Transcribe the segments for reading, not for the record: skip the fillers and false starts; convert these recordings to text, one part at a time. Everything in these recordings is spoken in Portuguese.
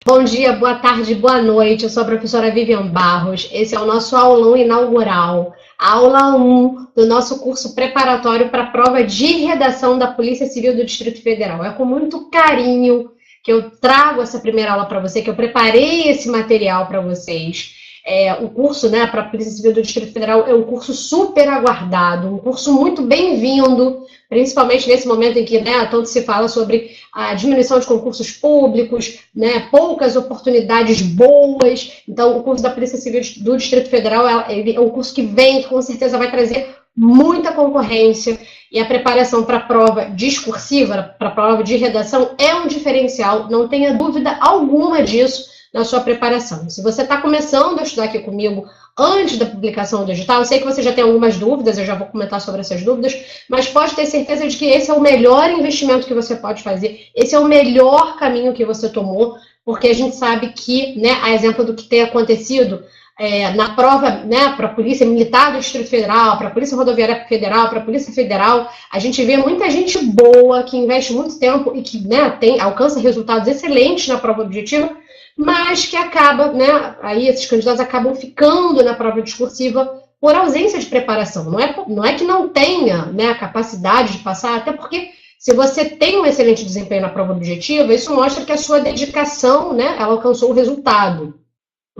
Bom dia, boa tarde, boa noite. Eu sou a professora Vivian Barros. Esse é o nosso aulão inaugural, a aula 1 do nosso curso preparatório para a prova de redação da Polícia Civil do Distrito Federal. É com muito carinho que eu trago essa primeira aula para você, que eu preparei esse material para vocês. O curso, né, para a Polícia Civil do Distrito Federal é um curso super aguardado, um curso muito bem-vindo, principalmente nesse momento em que, né, tanto se fala sobre a diminuição de concursos públicos, né, poucas oportunidades boas. Então, o curso da Polícia Civil do Distrito Federal é um curso que vem, que com certeza vai trazer muita concorrência, e a preparação para a prova discursiva, para a prova de redação, é um diferencial, não tenha dúvida alguma disso na sua preparação. Se você está começando a estudar aqui comigo antes da publicação do edital, eu sei que você já tem algumas dúvidas, eu já vou comentar sobre essas dúvidas, mas pode ter certeza de que esse é o melhor investimento que você pode fazer, esse é o melhor caminho que você tomou, porque a gente sabe que, né, a exemplo do que tem acontecido na prova, né, para a Polícia Militar do Distrito Federal, para a Polícia Rodoviária Federal, para a Polícia Federal, a gente vê muita gente boa, que investe muito tempo e que, né, alcança resultados excelentes na prova objetiva, mas que acaba, né, aí esses candidatos acabam ficando na prova discursiva por ausência de preparação. Não é que não tenha, né, a capacidade de passar, até porque se você tem um excelente desempenho na prova objetiva, isso mostra que a sua dedicação, né, ela alcançou o resultado.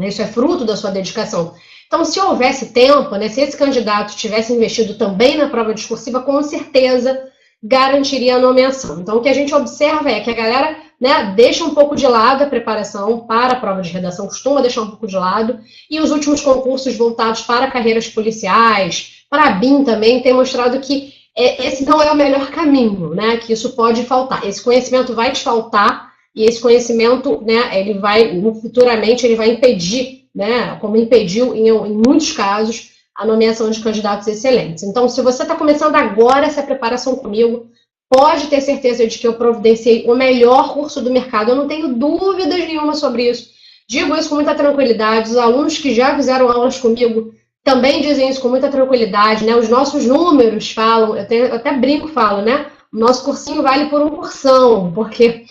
Isso é fruto da sua dedicação. Então, se houvesse tempo, né, se esse candidato tivesse investido também na prova discursiva, com certeza garantiria a nomeação. Então, o que a gente observa é que a galera, né, deixa um pouco de lado a preparação para a prova de redação, costuma deixar um pouco de lado, e os últimos concursos voltados para carreiras policiais, para a BIM também, tem mostrado que esse não é o melhor caminho, né, que isso pode faltar. Esse conhecimento vai te faltar, e esse conhecimento, né, ele vai, futuramente, ele vai impedir, né, como impediu em muitos casos, a nomeação de candidatos excelentes. Então, se você está começando agora essa preparação comigo, pode ter certeza de que eu providenciei o melhor curso do mercado. Eu não tenho dúvidas nenhuma sobre isso. Digo isso com muita tranquilidade. Os alunos que já fizeram aulas comigo também dizem isso com muita tranquilidade, né? Os nossos números falam, eu até brinco, falo, né? O nosso cursinho vale por um cursão, porque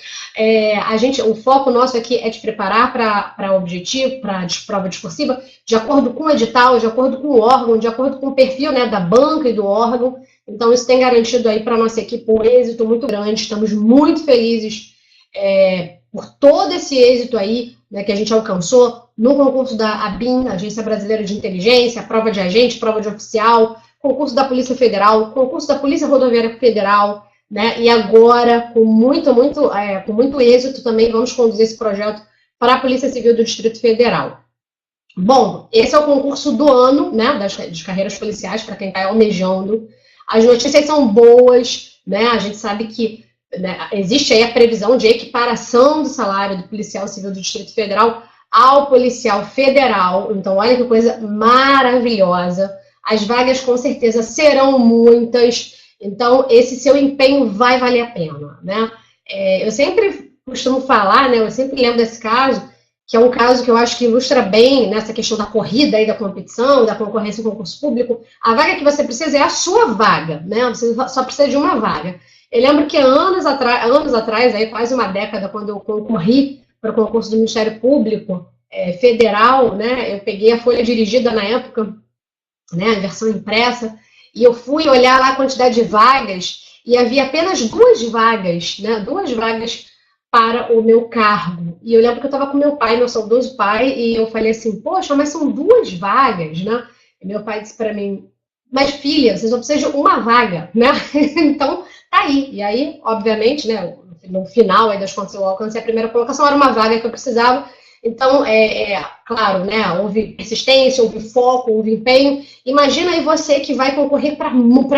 o foco nosso aqui é de preparar para objetivo, para prova discursiva, de acordo com o edital, de acordo com o órgão, de acordo com o perfil, né, da banca e do órgão. Então, isso tem garantido aí para a nossa equipe um êxito muito grande. Estamos muito felizes por todo esse êxito aí, né, que a gente alcançou no concurso da ABIN, Agência Brasileira de Inteligência, prova de agente, prova de oficial, concurso da Polícia Federal, concurso da Polícia Rodoviária Federal, né? E agora, com muito êxito também, vamos conduzir esse projeto para a Polícia Civil do Distrito Federal. Bom, esse é o concurso do ano, né, das carreiras policiais, para quem está almejando. As notícias são boas, né? A gente sabe que, né, existe aí a previsão de equiparação do salário do policial civil do Distrito Federal ao policial federal. Então, olha que coisa maravilhosa. As vagas, com certeza, serão muitas. Então, esse seu empenho vai valer a pena, né? Eu sempre costumo falar, né? Eu sempre lembro desse caso, que é um caso que eu acho que ilustra bem nessa questão da corrida e da competição, da concorrência em concurso público. A vaga que você precisa é a sua vaga, né? Você só precisa de uma vaga. Eu lembro que anos atrás, aí quase uma década, quando eu concorri para o concurso do Ministério Público Federal, né? Eu peguei a folha dirigida na época, né? A versão impressa. E eu fui olhar lá a quantidade de vagas e havia apenas 2 vagas, né? 2 vagas para o meu cargo. E eu lembro que eu estava com meu pai, meu saudoso pai, e eu falei assim, poxa, mas são 2 vagas, né? E meu pai disse para mim, mas filha, você só precisa de uma vaga, né? Então, tá aí. E aí, obviamente, né, no final aí das contas eu alcancei a primeira colocação, era uma vaga que eu precisava. Então, claro, né, houve persistência, houve foco, houve empenho. Imagina aí você que vai concorrer para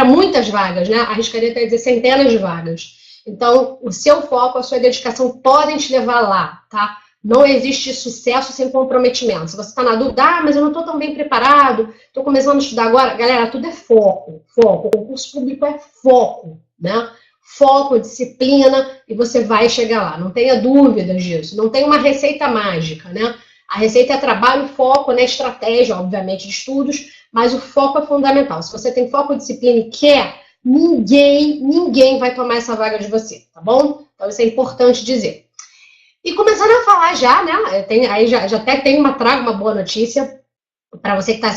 muitas vagas, né? Arriscaria até dizer centenas de vagas. Então, o seu foco, a sua dedicação podem te levar lá, tá? Não existe sucesso sem comprometimento. Se você está na dúvida, mas eu não estou tão bem preparado, estou começando a estudar agora. Galera, tudo é foco. Foco. O concurso público é foco, né? Foco, disciplina, e você vai chegar lá. Não tenha dúvidas disso. Não tem uma receita mágica, né? A receita é trabalho, foco, né? Estratégia, obviamente, de estudos, mas o foco é fundamental. Se você tem foco, disciplina e quer, ninguém vai tomar essa vaga de você, tá bom? Então, isso é importante dizer. E começando a falar já, né? Aí já até trago uma boa notícia para você que está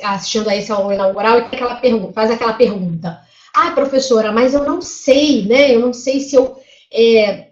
assistindo a esse aula inaugural e faz aquela pergunta. Ah, professora, mas eu não sei, né? Eu não sei se eu,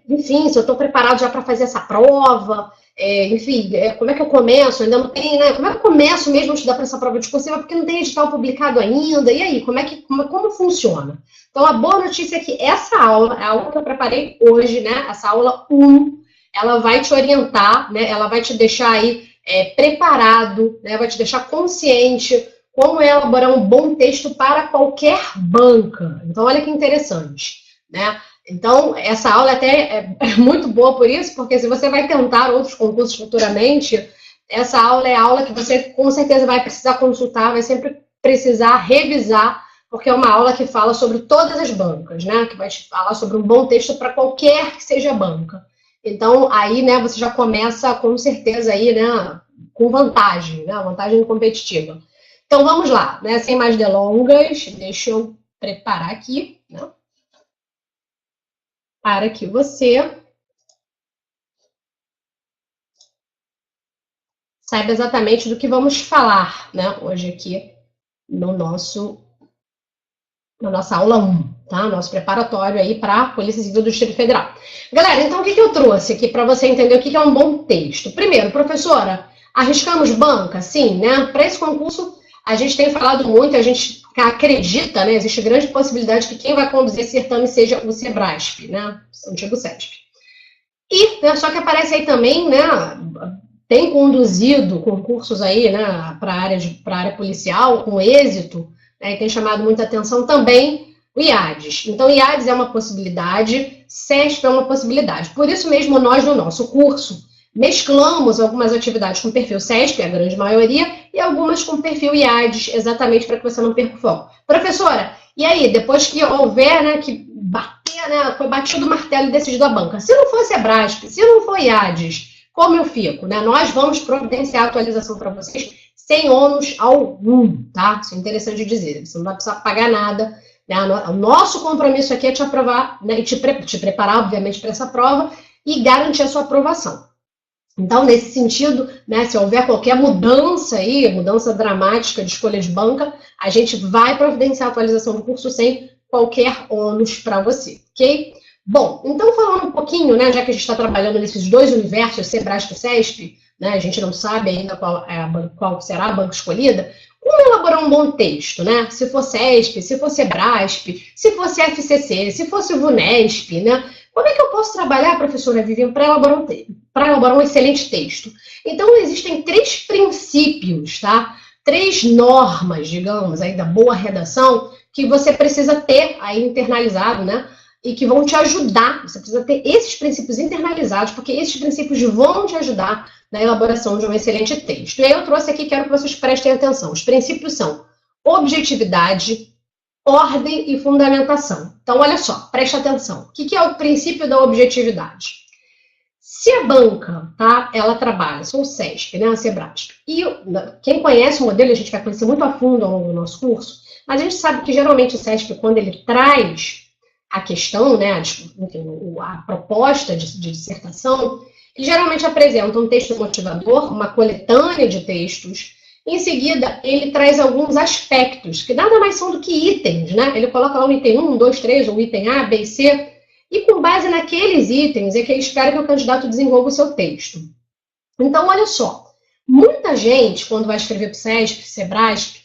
enfim, se eu estou preparado já para fazer essa prova. Enfim, como é que eu começo? Ainda não tem, né? Como é que eu começo mesmo a estudar para essa prova discursiva? Porque não tem edital publicado ainda. E aí, como funciona? Então, a boa notícia é que essa aula, a aula que eu preparei hoje, né? Essa aula 1, ela vai te orientar, né? Ela vai te deixar aí preparado, né? Vai te deixar consciente como elaborar um bom texto para qualquer banca. Então, olha que interessante, né? Então, essa aula até é muito boa por isso, porque se você vai tentar outros concursos futuramente, essa aula é a aula que você com certeza vai precisar consultar, vai sempre precisar revisar, porque é uma aula que fala sobre todas as bancas, né? Que vai te falar sobre um bom texto para qualquer que seja a banca. Então, aí, né, você já começa com certeza aí, né, com vantagem, né? Vantagem competitiva. Então, vamos lá, né? Sem mais delongas, deixa eu preparar aqui, né? Para que você saiba exatamente do que vamos falar, né, hoje aqui na nossa aula 1, tá? Nosso preparatório aí para a Polícia Civil do Distrito Federal. Galera, então o que eu trouxe aqui para você entender o que é um bom texto? Primeiro, professora, arriscamos banca? Sim, né? Para esse concurso, a gente tem falado muito, a gente acredita, né? Existe grande possibilidade que quem vai conduzir esse certame seja o Sebrasp, né? O antigo CESP. E, né, só que aparece aí também, né? Tem conduzido concursos aí, né, para a área policial com êxito, né, e tem chamado muita atenção também o IADES. Então, IADES é uma possibilidade, CESP é uma possibilidade. Por isso mesmo, nós, no nosso curso, mesclamos algumas atividades com perfil CESP, a grande maioria, e algumas com perfil IADES, exatamente para que você não perca o foco. Professora, e aí, depois que houver, né, que bater, né, foi batido o martelo e decidido a banca, se não for Sebrasp, se não for IADES, como eu fico, né? Nós vamos providenciar a atualização para vocês sem ônus algum, tá? Isso é interessante dizer. Você não vai precisar pagar nada, né? O nosso compromisso aqui é te aprovar, né? E te preparar, obviamente, para essa prova e garantir a sua aprovação. Então, nesse sentido, né, se houver qualquer mudança aí, mudança dramática de escolha de banca, a gente vai providenciar a atualização do curso sem qualquer ônus para você, ok? Bom, então falando um pouquinho, né, já que a gente está trabalhando nesses dois universos, Sebrasp e CESP, né, a gente não sabe ainda qual será a banca escolhida, como elaborar um bom texto, né? Se for CESP, se for Sebrasp, se fosse FCC, se fosse VUNESP, né? Como é que eu posso trabalhar, professora Vivian, para elaborar um excelente texto? Então, existem 3 princípios, tá? 3 normas, digamos, aí da boa redação, que você precisa ter aí internalizado, né? E que vão te ajudar, você precisa ter esses princípios internalizados, porque esses princípios vão te ajudar na elaboração de um excelente texto. E aí eu trouxe aqui, quero que vocês prestem atenção. Os princípios são objetividade, ordem e fundamentação. Então, olha só, preste atenção. O que é o princípio da objetividade? Se a banca, tá, ela trabalha, sou o CESP, né, a Sebrasp, e quem conhece o modelo, a gente vai conhecer muito a fundo ao longo do nosso curso, mas a gente sabe que geralmente o CESP, quando ele traz a questão, né, a proposta de dissertação, ele geralmente apresenta um texto motivador, uma coletânea de textos. Em seguida, ele traz alguns aspectos, que nada mais são do que itens, né? Ele coloca lá o item 1, 2, 3, ou item A, B e C, e com base naqueles itens é que ele espera que o candidato desenvolva o seu texto. Então, olha só, muita gente, quando vai escrever para o CESP, Sebrasp,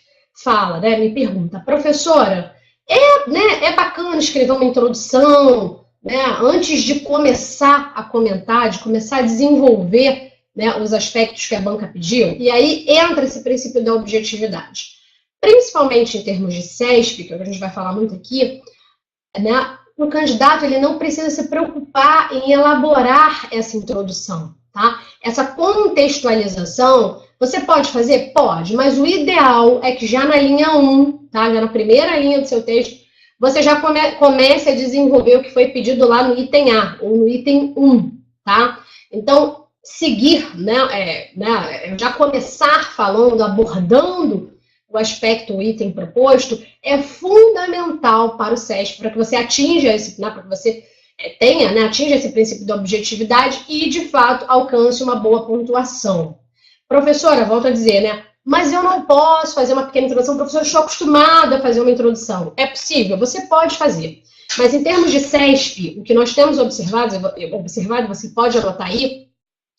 fala, né, me pergunta, professora, é bacana escrever uma introdução, né, antes de começar a comentar, de começar a desenvolver, né, os aspectos que a banca pediu, e aí entra esse princípio da objetividade. Principalmente em termos de CESP, que a gente vai falar muito aqui, né, o candidato ele não precisa se preocupar em elaborar essa introdução, tá? Essa contextualização, você pode fazer? Pode, mas o ideal é que já na linha 1, tá? Já na primeira linha do seu texto, você já comece a desenvolver o que foi pedido lá no item A, ou no item 1, tá? Então, seguir, já começar falando, abordando o aspecto, o item proposto, é fundamental para o CESP, para que você atinja esse, né, para que você tenha, né, atinja esse princípio da objetividade e, de fato, alcance uma boa pontuação. Professora, volto a dizer, né? Mas eu não posso fazer uma pequena introdução, professor, eu estou acostumada a fazer uma introdução. É possível, você pode fazer. Mas em termos de CESP, o que nós temos observado, você pode anotar aí,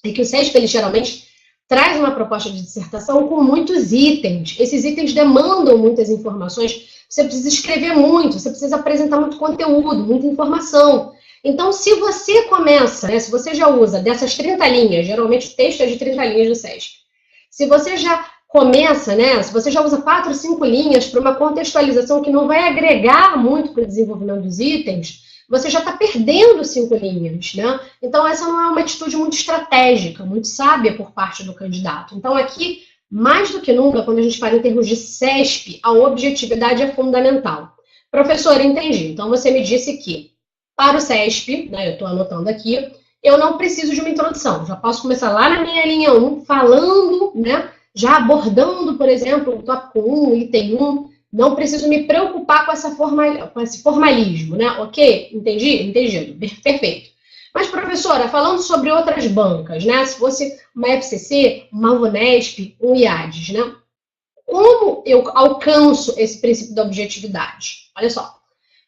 é que o CESP, ele geralmente traz uma proposta de dissertação com muitos itens. Esses itens demandam muitas informações, você precisa escrever muito, você precisa apresentar muito conteúdo, muita informação. Então, se você começa, né, se você já usa dessas 30 linhas, geralmente o texto é de 30 linhas do CESP, se você já começa, né, se você já usa 4, 5 linhas para uma contextualização que não vai agregar muito para o desenvolvimento dos itens, você já está perdendo 5 linhas, né? Então, essa não é uma atitude muito estratégica, muito sábia por parte do candidato. Então, aqui, mais do que nunca, quando a gente fala em termos de CESP, a objetividade é fundamental. Professora, entendi. Então, você me disse que, para o CESP, né, eu estou anotando aqui, eu não preciso de uma introdução. Já posso começar lá na minha linha 1, falando, né, já abordando, por exemplo, o tópico 1, item 1, não preciso me preocupar com esse formalismo, né? Ok? Entendido. Perfeito. Mas, professora, falando sobre outras bancas, né? Se fosse uma FCC, uma Unesp, um IADES, né? Como eu alcanço esse princípio da objetividade? Olha só.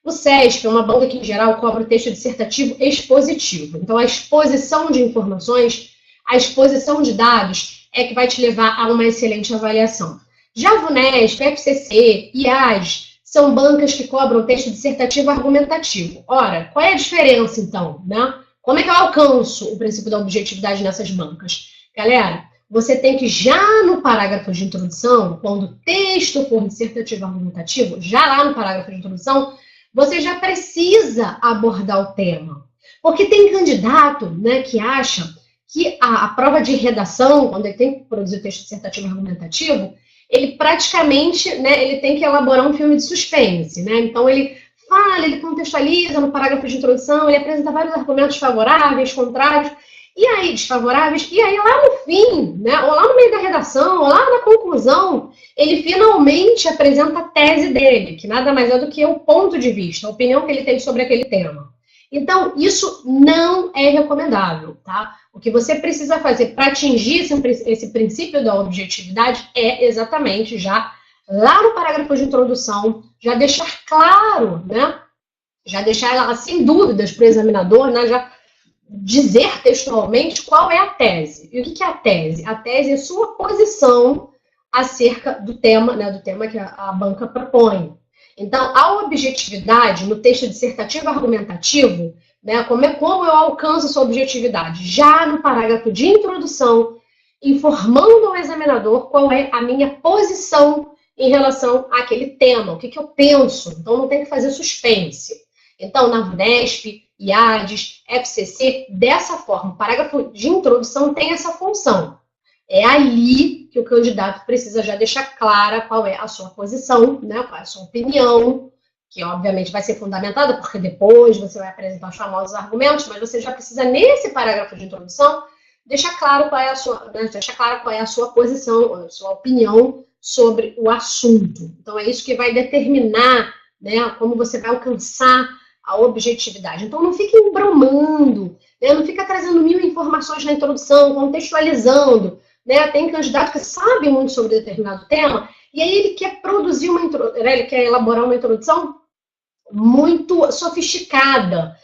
O CESP é uma banca que, em geral, cobra o texto dissertativo expositivo. Então, a exposição de informações, a exposição de dados é que vai te levar a uma excelente avaliação. Já a VUNESP, FCC, IAS, são bancas que cobram texto dissertativo argumentativo. Ora, qual é a diferença, então, né? Como é que eu alcanço o princípio da objetividade nessas bancas? Galera, você tem que, já no parágrafo de introdução, quando o texto for dissertativo argumentativo, já lá no parágrafo de introdução, você já precisa abordar o tema. Porque tem candidato, né, que acha que a prova de redação, quando ele tem que produzir o texto dissertativo argumentativo, ele praticamente, né, ele tem que elaborar um filme de suspense, né? Então ele fala, ele contextualiza no parágrafo de introdução, ele apresenta vários argumentos favoráveis, contrários, e aí desfavoráveis, e aí lá no fim, né, ou lá no meio da redação, ou lá na conclusão, ele finalmente apresenta a tese dele, que nada mais é do que o ponto de vista, a opinião que ele tem sobre aquele tema. Então, isso não é recomendável, tá? O que você precisa fazer para atingir esse princípio da objetividade é exatamente já lá no parágrafo de introdução, já deixar claro, né? Já deixar ela sem dúvidas para o examinador, né? Já dizer textualmente qual é a tese. E o que é a tese? A tese é sua posição acerca do tema, né? Do tema que a banca propõe. Então, a objetividade no texto dissertativo argumentativo, né, como eu alcanço essa objetividade? Já no parágrafo de introdução, informando ao examinador qual é a minha posição em relação àquele tema, o que eu penso. Então, não tem que fazer suspense. Então, na VUNESP, IADES, FCC, dessa forma, o parágrafo de introdução tem essa função. É ali que o candidato precisa já deixar clara qual é a sua posição, né, qual é a sua opinião, que obviamente vai ser fundamentada, porque depois você vai apresentar os famosos argumentos, mas você já precisa, nesse parágrafo de introdução, deixar claro qual é a sua, né, deixar claro qual é a sua posição, a sua opinião sobre o assunto. Então, é isso que vai determinar, né, como você vai alcançar a objetividade. Então, não fique embromando, né, não fica trazendo 1000 informações na introdução, contextualizando. Né, tem candidato que sabe muito sobre determinado tema, e aí ele quer produzir ele quer elaborar uma introdução muito sofisticada.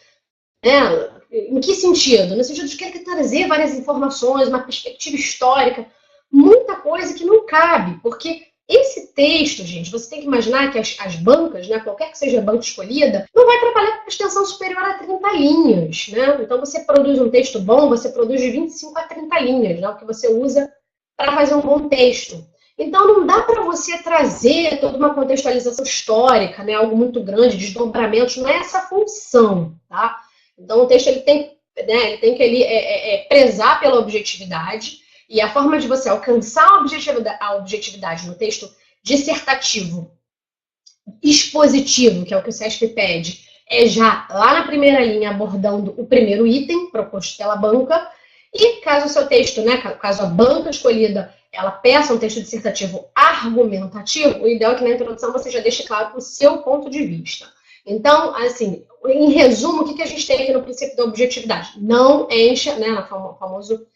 Né? Em que sentido? No sentido de que ele quer trazer várias informações, uma perspectiva histórica, muita coisa que não cabe, porque esse texto, gente, você tem que imaginar que as bancas, né, qualquer que seja a banca escolhida, não vai trabalhar com extensão superior a 30 linhas, né? Então, você produz um texto bom, você produz de 25 a 30 linhas, né, o que você usa para fazer um bom texto. Então, não dá para você trazer toda uma contextualização histórica, né, algo muito grande, desdobramentos, não é essa a função, tá? Então, o texto ele tem que prezar pela objetividade. E a forma de você alcançar a objetividade no texto dissertativo, expositivo, que é o que o CESP pede, é já lá na primeira linha abordando o primeiro item proposto pela banca. E caso o seu texto, né, caso a banca escolhida, ela peça um texto dissertativo argumentativo, o ideal é que na introdução você já deixe claro o seu ponto de vista. Então, assim, em resumo, o que a gente tem aqui no princípio da objetividade? Não encha, né, no famoso,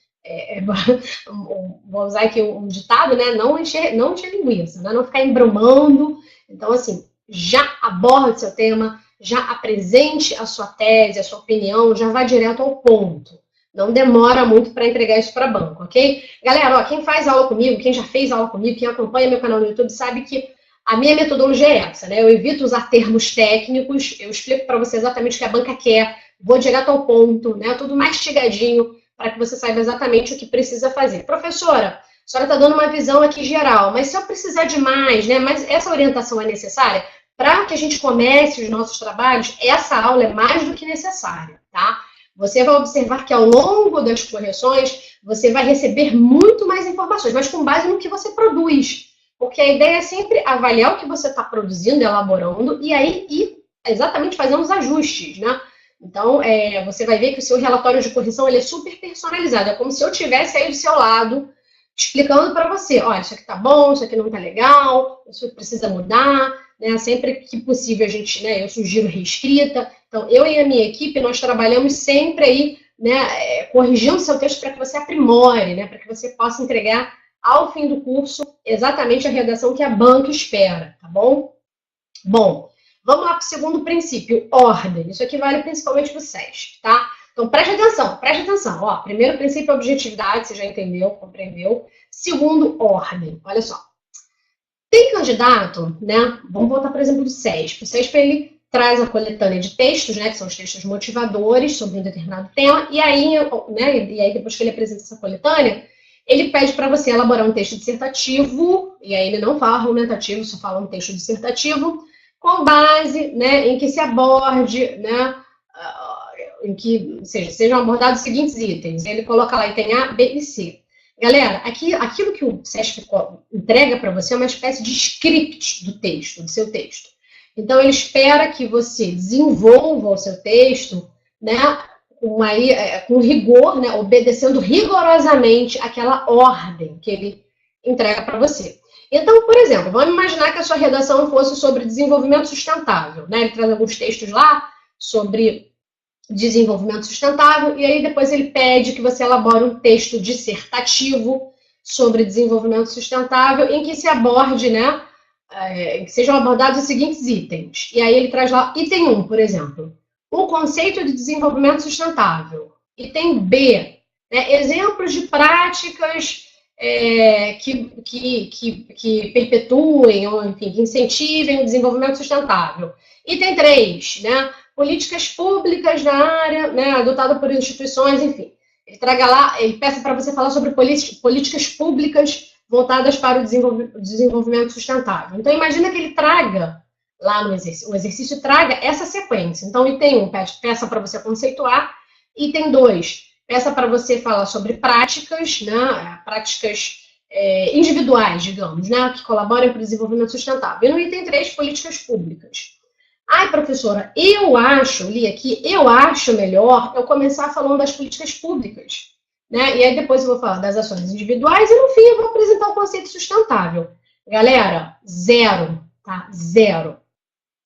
vou usar aqui um ditado, né, não encher linguiça, né, não ficar embromando. Então, assim, já aborde seu tema, já apresente a sua tese, a sua opinião, já vá direto ao ponto. Não demora muito para entregar isso para banco, ok? Galera, ó, quem faz aula comigo, quem já fez aula comigo, quem acompanha meu canal no YouTube, sabe que a minha metodologia é essa, né? Eu evito usar termos técnicos, eu explico para você exatamente o que a banca quer, vou direto ao ponto, né? Tudo mastigadinho, para que você saiba exatamente o que precisa fazer. Professora, a senhora está dando uma visão aqui geral, mas se eu precisar de mais, né? Mas essa orientação é necessária? Para que a gente comece os nossos trabalhos, essa aula é mais do que necessária, tá? Você vai observar que ao longo das correções, você vai receber muito mais informações, mas com base no que você produz. Porque a ideia é sempre avaliar o que você está produzindo, elaborando, e aí ir exatamente fazendo os ajustes, né? Então, você vai ver que o seu relatório de correção ele é super personalizado. É como se eu estivesse aí do seu lado, explicando para você, olha, isso aqui tá bom, isso aqui não tá legal, isso aqui precisa mudar, né? Sempre que possível a gente, né, eu sugiro reescrita. Então, eu e a minha equipe, nós trabalhamos sempre aí, né, corrigindo o seu texto para que você aprimore, né, para que você possa entregar ao fim do curso exatamente a redação que a banca espera, tá bom? Bom, vamos lá para o segundo princípio, ordem. Isso aqui vale principalmente para o SESC, tá? Então, preste atenção. Ó, primeiro princípio, objetividade, você já entendeu, compreendeu. Segundo, ordem. Olha só. Tem candidato, né? Vamos voltar, por exemplo, do SESP. O SESP, ele traz a coletânea de textos, né? Que são os textos motivadores sobre um determinado tema. E aí, né? E aí depois que ele apresenta essa coletânea, ele pede para você elaborar um texto dissertativo. E aí ele não fala argumentativo, só fala um texto dissertativo, com base, né? Em que se aborde, né? Em que sejam abordados os seguintes itens. Ele coloca lá item A, B e C. Galera, aquilo que o SESC entrega para você é uma espécie de script do texto, do seu texto. Então, ele espera que você desenvolva o seu texto, né, com rigor, né, obedecendo rigorosamente aquela ordem que ele entrega para você. Então, por exemplo, vamos imaginar que a sua redação fosse sobre desenvolvimento sustentável, né? Ele traz alguns textos lá sobre desenvolvimento sustentável, e aí depois ele pede que você elabore um texto dissertativo sobre desenvolvimento sustentável, em que se aborde, né, em que sejam abordados os seguintes itens. E aí ele traz lá, item 1, por exemplo, o conceito de desenvolvimento sustentável. Item B, né, exemplos de práticas que perpetuem, ou enfim, que incentivem o desenvolvimento sustentável. Item 3, né, políticas públicas na área, né, adotada por instituições, enfim. Ele traga lá, ele peça para você falar sobre políticas públicas voltadas para o desenvolvimento sustentável. Então, imagina que ele traga lá no exercício, o exercício traga essa sequência. Então, item 1, peça para você conceituar. Item 2, peça para você falar sobre práticas, né, práticas individuais, digamos, né, que colaborem para o desenvolvimento sustentável. E no item 3, políticas públicas. Ai, professora, eu acho melhor eu começar falando das políticas públicas, né? E aí depois eu vou falar das ações individuais e no fim eu vou apresentar o conceito sustentável. Galera, zero, tá? Zero.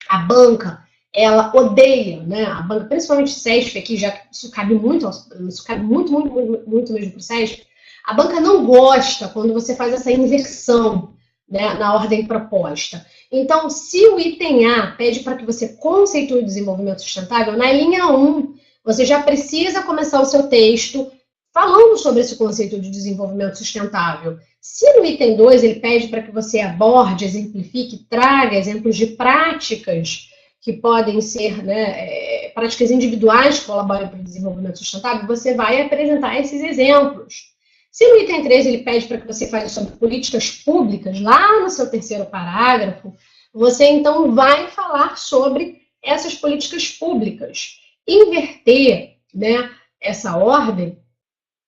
A banca, ela odeia, né? A banca, principalmente o SESP aqui, já isso cabe muito mesmo para o SESP. A banca não gosta quando você faz essa inversão, né, na ordem proposta. Então, se o item A pede para que você conceitue o desenvolvimento sustentável, na linha 1, você já precisa começar o seu texto falando sobre esse conceito de desenvolvimento sustentável. Se no item 2 ele pede para que você aborde, exemplifique, traga exemplos de práticas que podem ser, né, práticas individuais que colaboram para o desenvolvimento sustentável, você vai apresentar esses exemplos. Se no item 3 ele pede para que você fale sobre políticas públicas, lá no seu terceiro parágrafo, você então vai falar sobre essas políticas públicas. Inverter, né, essa ordem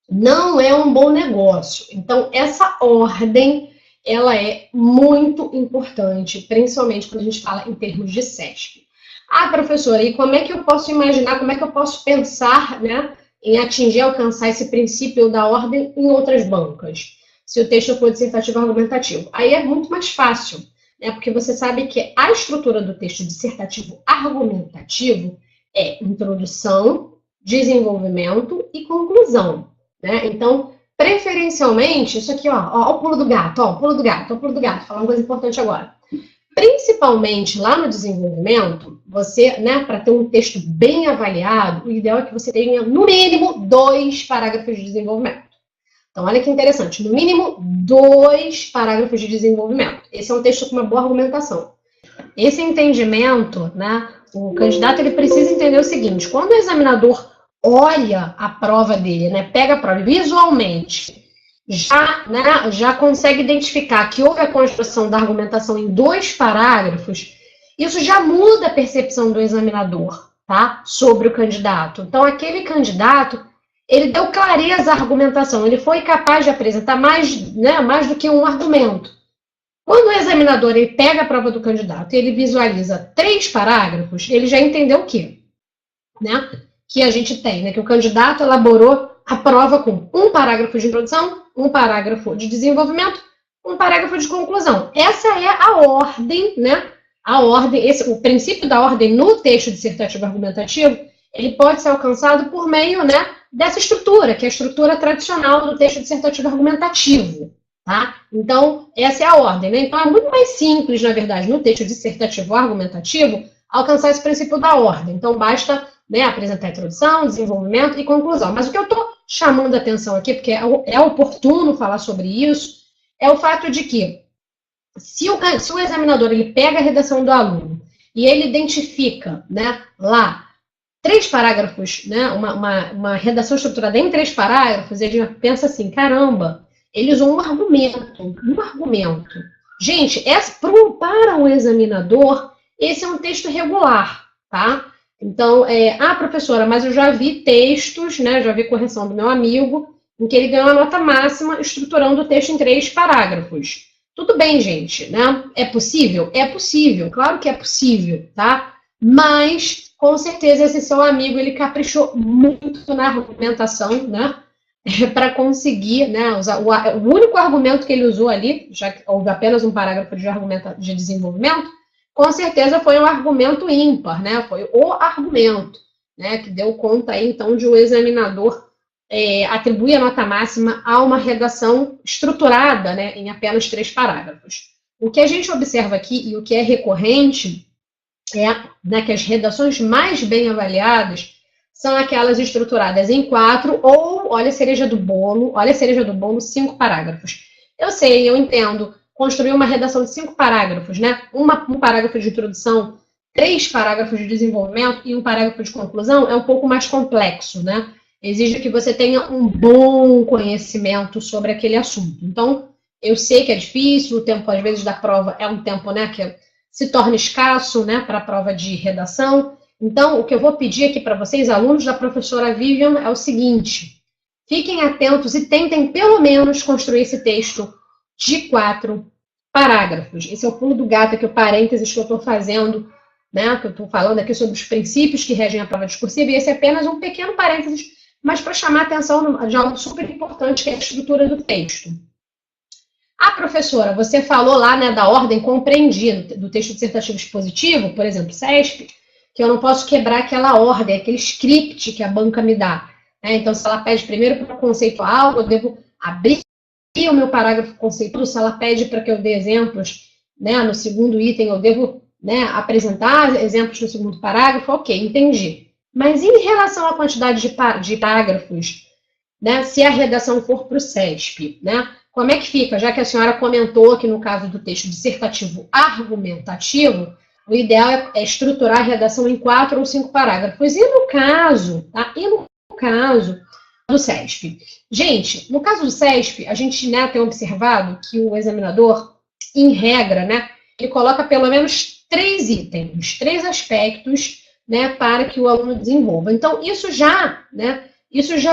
não é um bom negócio. Então, essa ordem, ela é muito importante, principalmente quando a gente fala em termos de SESP. Ah, professora, e como é que eu posso imaginar, como é que eu posso pensar, né, em atingir, alcançar esse princípio da ordem em outras bancas, se o texto for dissertativo argumentativo? Aí é muito mais fácil. né? Porque você sabe que a estrutura do texto dissertativo argumentativo é introdução, desenvolvimento e conclusão, né? Então, preferencialmente, isso aqui, ó, o pulo do gato, ó, o pulo do gato, o pulo do gato, falar uma coisa importante agora. Principalmente lá no desenvolvimento, você, né, para ter um texto bem avaliado, o ideal é que você tenha, no mínimo, 2 parágrafos de desenvolvimento. Então, olha que interessante, no mínimo 2 parágrafos de desenvolvimento. Esse é um texto com uma boa argumentação. Esse entendimento, né, o candidato ele precisa entender o seguinte: quando o examinador olha a prova dele, né, pega a prova visualmente, já consegue identificar que houve a construção da argumentação em 2 parágrafos, isso já muda a percepção do examinador, tá, sobre o candidato. Então, aquele candidato, ele deu clareza à argumentação, ele foi capaz de apresentar mais, né, mais do que um argumento. Quando o examinador ele pega a prova do candidato e ele visualiza 3 parágrafos, ele já entendeu o quê? Né? Que a gente tem, né? Que o candidato elaborou a prova com 1 parágrafo de introdução, 1 parágrafo de desenvolvimento, 1 parágrafo de conclusão. Essa é a ordem, né? A ordem, o princípio da ordem no texto dissertativo argumentativo, ele pode ser alcançado por meio, né, dessa estrutura, que é a estrutura tradicional do texto dissertativo argumentativo. Tá? Então, essa é a ordem, né? Então, é muito mais simples, na verdade, no texto dissertativo argumentativo, alcançar esse princípio da ordem. Então, basta, né, apresentar a introdução, desenvolvimento e conclusão. Mas o que eu estou chamando a atenção aqui, porque é oportuno falar sobre isso, é o fato de que, se o examinador ele pega a redação do aluno e ele identifica, né, lá 3 parágrafos, né, uma redação estruturada em 3 parágrafos, ele pensa assim, caramba, ele usou um argumento. Gente, para o examinador, esse é um texto regular, tá? Então, professora, mas eu já vi textos, né, já vi correção do meu amigo, em que ele ganhou a nota máxima estruturando o texto em 3 parágrafos. Tudo bem, gente, né? É possível? É possível, claro que é possível, tá? Mas, com certeza, esse seu amigo, ele caprichou muito na argumentação, né? Para conseguir, né, usar o único argumento que ele usou ali, já que houve apenas um parágrafo de desenvolvimento, com certeza foi um argumento ímpar, né? Foi o argumento, né, que deu conta aí, então, de o examinador atribuir a nota máxima a uma redação estruturada, né, em apenas 3 parágrafos. O que a gente observa aqui, e o que é recorrente, né, que as redações mais bem avaliadas são aquelas estruturadas em 4 ou, olha a cereja do bolo, 5 parágrafos. Eu sei, eu entendo, construir uma redação de 5 parágrafos, né? Um parágrafo de introdução, 3 parágrafos de desenvolvimento e 1 parágrafo de conclusão é um pouco mais complexo, né? Exige que você tenha um bom conhecimento sobre aquele assunto. Então, eu sei que é difícil, o tempo, às vezes, da prova é um tempo, né, que se torna escasso, né, para a prova de redação. Então, o que eu vou pedir aqui para vocês, alunos da professora Vivian, é o seguinte: fiquem atentos e tentem, pelo menos, construir esse texto de 4 parágrafos. Esse é o pulo do gato, aqui o parênteses que eu estou fazendo, né, que eu estou falando aqui sobre os princípios que regem a prova discursiva, e esse é apenas um pequeno parênteses, mas para chamar a atenção de algo super importante, que é a estrutura do texto. Professora, você falou lá, né, da ordem compreendida do texto dissertativo expositivo, por exemplo, CESP, que eu não posso quebrar aquela ordem, aquele script que a banca me dá. Né? Então, se ela pede primeiro para o conceito algo, eu devo abrir o meu parágrafo conceitual. Se ela pede para que eu dê exemplos, né, no segundo item, eu devo, né, apresentar exemplos no segundo parágrafo. Ok, entendi. Mas em relação à quantidade de parágrafos, né, se a redação for para o CESP, né, como é que fica? Já que a senhora comentou que no caso do texto dissertativo argumentativo, o ideal é estruturar a redação em 4 ou 5 parágrafos. E no caso, tá? Do CESP? Gente, no caso do CESP, a gente, né, tem observado que o examinador, em regra, né, ele coloca pelo menos 3 itens, 3 aspectos, né, para que o aluno desenvolva. Então, isso já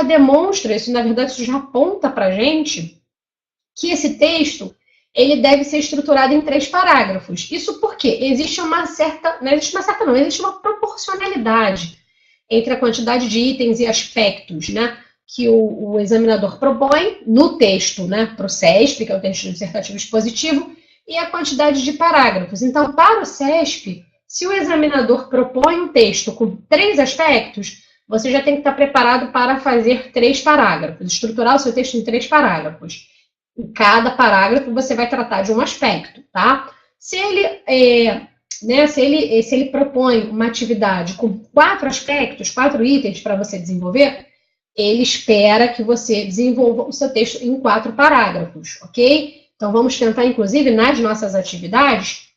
demonstra, na verdade, isso já aponta para a gente que esse texto ele deve ser estruturado em 3 parágrafos. Isso porque existe uma proporcionalidade entre a quantidade de itens e aspectos, né, que o examinador propõe no texto, né, para o CESP, que é o texto dissertativo expositivo, e a quantidade de parágrafos. Então, para o CESP, se o examinador propõe um texto com 3 aspectos, você já tem que estar preparado para fazer 3 parágrafos, estruturar o seu texto em 3 parágrafos. Em cada parágrafo, você vai tratar de um aspecto, tá? Se ele propõe uma atividade com 4 aspectos, 4 itens para você desenvolver, ele espera que você desenvolva o seu texto em 4 parágrafos, ok? Então, vamos tentar, inclusive, nas nossas atividades,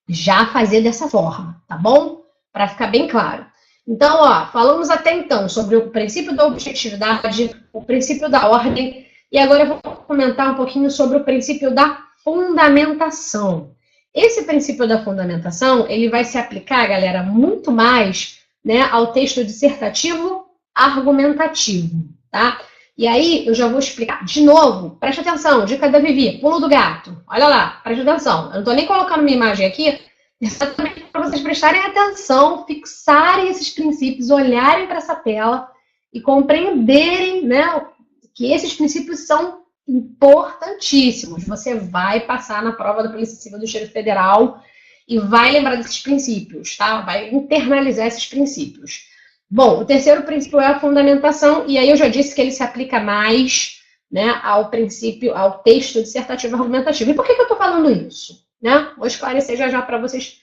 já fazer dessa forma, tá bom? Para ficar bem claro. Então, ó, falamos até então sobre o princípio da objetividade, o princípio da ordem, e agora eu vou comentar um pouquinho sobre o princípio da fundamentação. Esse princípio da fundamentação, ele vai se aplicar, galera, muito mais, né, ao texto dissertativo argumentativo, tá? E aí, eu já vou explicar de novo. Preste atenção, dica da Vivi, pulo do gato. Olha lá, preste atenção. Eu não estou nem colocando minha imagem aqui, exatamente para vocês prestarem atenção, fixarem esses princípios, olharem para essa tela e compreenderem, né, que esses princípios são importantíssimos. Você vai passar na prova da Polícia Civil do Distrito Federal e vai lembrar desses princípios, tá? Vai internalizar esses princípios. Bom, o terceiro princípio é a fundamentação, e aí eu já disse que ele se aplica mais, né, ao princípio, ao texto dissertativo argumentativo. E por que eu estou falando isso? Né? Vou esclarecer já para vocês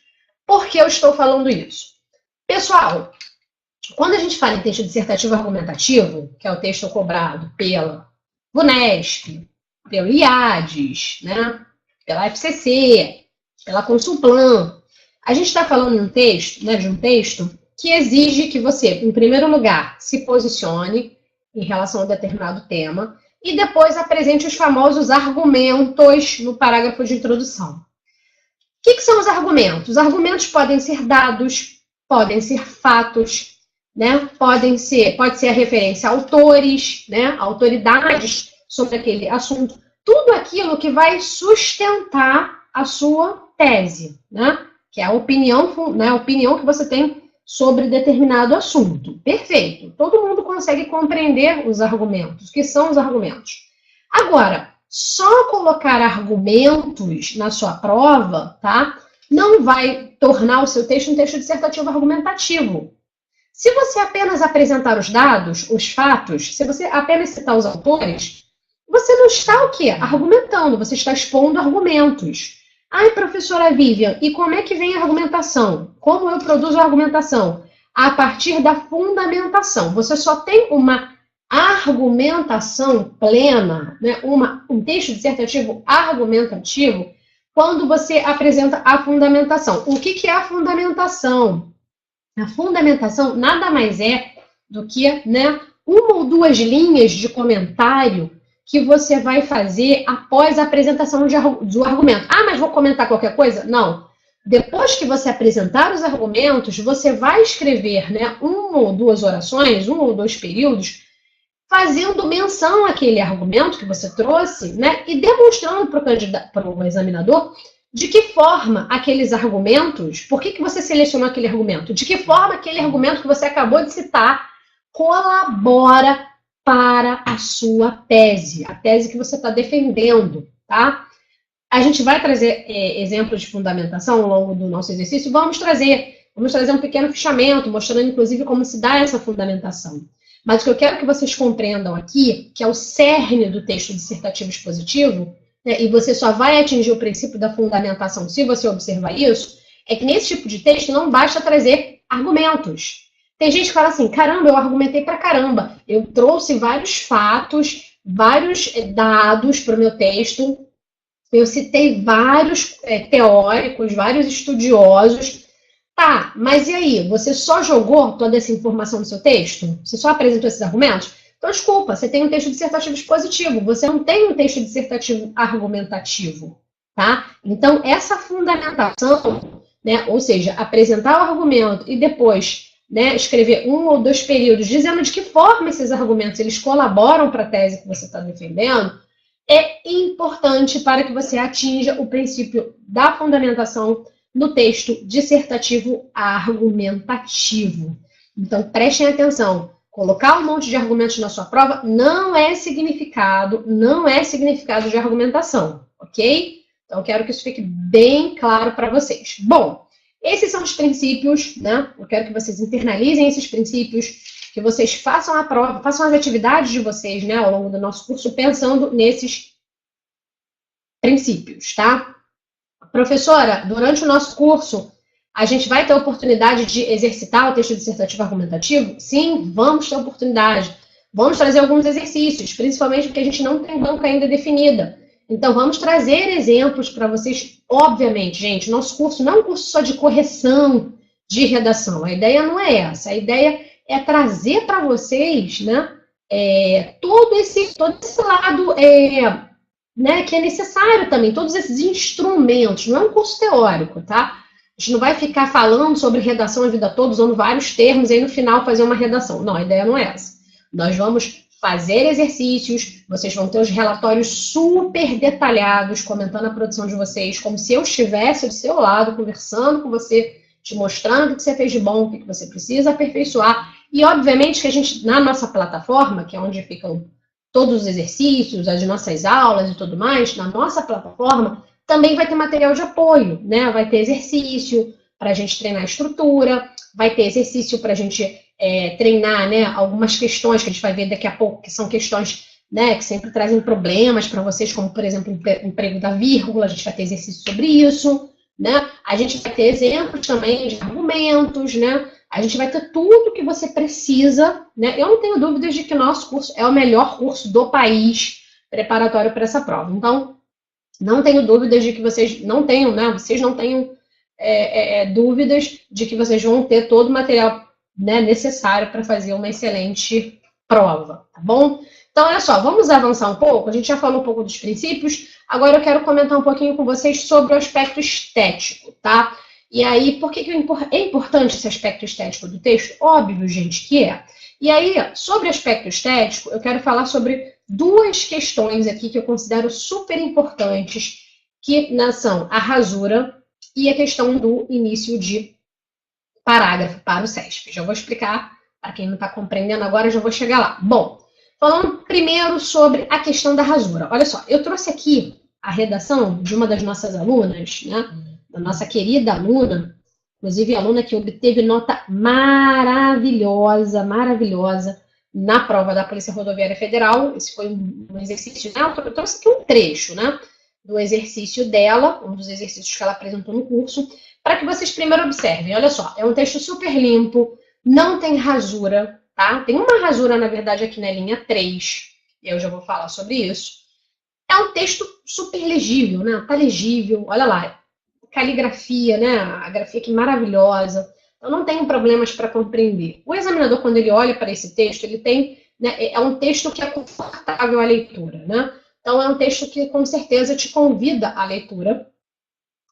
por que eu estou falando isso. Pessoal, quando a gente fala em texto dissertativo argumentativo, que é o texto cobrado pela VUNESP, pelo IADES, né, pela FCC, pela Consulplan, a gente está falando de um texto que exige que você, em primeiro lugar, se posicione em relação a determinado tema e depois apresente os famosos argumentos no parágrafo de introdução. O que são os argumentos? Os argumentos podem ser dados, podem ser fatos, né? Pode ser a referência a autores, né? Autoridades sobre aquele assunto. Tudo aquilo que vai sustentar a sua tese, né? Que é a opinião, né? A opinião que você tem sobre determinado assunto. Perfeito. Todo mundo consegue compreender os argumentos. O que são os argumentos? Agora, só colocar argumentos na sua prova, tá? Não vai tornar o seu texto um texto dissertativo argumentativo. Se você apenas apresentar os dados, os fatos, se você apenas citar os autores, você não está o quê? Argumentando, você está expondo argumentos. Ai, professora Vivian, e como é que vem a argumentação? Como eu produzo a argumentação? A partir da fundamentação. Você só tem uma argumentação plena, né? Um texto dissertativo argumentativo, quando você apresenta a fundamentação. O que é a fundamentação? A fundamentação nada mais é do que, né, 1 ou 2 linhas de comentário que você vai fazer após a apresentação do argumento. Ah, mas vou comentar qualquer coisa? Não. Depois que você apresentar os argumentos, você vai escrever, né, 1 ou 2 orações, 1 ou 2 períodos, fazendo menção àquele argumento que você trouxe, né, e demonstrando para o examinador de que forma aqueles argumentos, por que você selecionou aquele argumento, de que forma aquele argumento que você acabou de citar colabora para a sua tese, a tese que você está defendendo, tá? A gente vai trazer exemplos de fundamentação ao longo do nosso exercício, vamos trazer um pequeno fichamento, mostrando inclusive como se dá essa fundamentação. Mas o que eu quero que vocês compreendam aqui, que é o cerne do texto dissertativo expositivo, né, e você só vai atingir o princípio da fundamentação se você observar isso, é que nesse tipo de texto não basta trazer argumentos. Tem gente que fala assim, caramba, eu argumentei pra caramba, eu trouxe vários fatos, vários dados para o meu texto, eu citei vários teóricos, vários estudiosos. Tá, mas e aí? Você só jogou toda essa informação no seu texto? Você só apresentou esses argumentos? Então, desculpa, você tem um texto dissertativo expositivo, você não tem um texto dissertativo argumentativo, tá? Então, essa fundamentação, né, ou seja, apresentar o argumento e depois, né, escrever 1 ou 2 períodos dizendo de que forma esses argumentos eles colaboram para a tese que você está defendendo, é importante para que você atinja o princípio da fundamentação no texto dissertativo argumentativo. Então, prestem atenção. Colocar um monte de argumentos na sua prova não é significado de argumentação, ok? Então, eu quero que isso fique bem claro para vocês. Bom, esses são os princípios, né? Eu quero que vocês internalizem esses princípios, que vocês façam a prova, façam as atividades de vocês, né, ao longo do nosso curso, pensando nesses princípios, tá? Professora, durante o nosso curso, a gente vai ter a oportunidade de exercitar o texto dissertativo argumentativo? Sim, vamos ter oportunidade. Vamos trazer alguns exercícios, principalmente porque a gente não tem banca ainda definida. Então, vamos trazer exemplos para vocês. Obviamente, gente, nosso curso não é um curso só de correção de redação. A ideia não é essa. A ideia é trazer para vocês, né, todo esse lado né, que é necessário também, todos esses instrumentos. Não é um curso teórico, tá? A gente não vai ficar falando sobre redação a vida toda, usando vários termos, e aí no final fazer uma redação. Não, a ideia não é essa. Nós vamos fazer exercícios, vocês vão ter os relatórios super detalhados, comentando a produção de vocês, como se eu estivesse do seu lado, conversando com você, te mostrando o que você fez de bom, o que você precisa aperfeiçoar. E, obviamente, que a gente, na nossa plataforma, que é onde ficam todos os exercícios, as nossas aulas e tudo mais, na nossa plataforma, também vai ter material de apoio, né? Vai ter exercício para a gente treinar a estrutura, vai ter exercício para a gente treinar, né, algumas questões que a gente vai ver daqui a pouco, que são questões, né, que sempre trazem problemas para vocês, como, por exemplo, o emprego da vírgula, a gente vai ter exercício sobre isso, né? A gente vai ter exemplos também de argumentos, né? A gente vai ter tudo que você precisa, né? Eu não tenho dúvidas de que o nosso curso é o melhor curso do país preparatório para essa prova. Então, não tenho dúvidas de que vocês não tenham, né? Vocês não tenham dúvidas de que vocês vão ter todo o material, né, necessário para fazer uma excelente prova, tá bom? Então, olha só, vamos avançar um pouco. A gente já falou um pouco dos princípios. Agora eu quero comentar um pouquinho com vocês sobre o aspecto estético, tá? E aí, por que é importante esse aspecto estético do texto? Óbvio, gente, que é. E aí, sobre aspecto estético, eu quero falar sobre duas questões aqui que eu considero super importantes, que são a rasura e a questão do início de parágrafo para o CESP. Já vou explicar, para quem não está compreendendo agora, já vou chegar lá. Bom, falando primeiro sobre a questão da rasura. Olha só, eu trouxe aqui a redação de uma das nossas alunas, né? Da nossa querida aluna, inclusive a aluna que obteve nota maravilhosa, maravilhosa, na prova da Polícia Rodoviária Federal. Esse foi um exercício, né? Eu trouxe aqui um trecho, né, do exercício dela, um dos exercícios que ela apresentou no curso, para que vocês primeiro observem. Olha só, é um texto super limpo, não tem rasura, tá? Tem uma rasura, na verdade, aqui na linha 3, e eu já vou falar sobre isso. É um texto super legível, né? Tá legível, olha lá, caligrafia, né? A grafia aqui maravilhosa. Eu não tenho problemas para compreender. O examinador, quando ele olha para esse texto, ele tem, né, é um texto que é confortável à leitura, né? Então, é um texto que, com certeza, te convida à leitura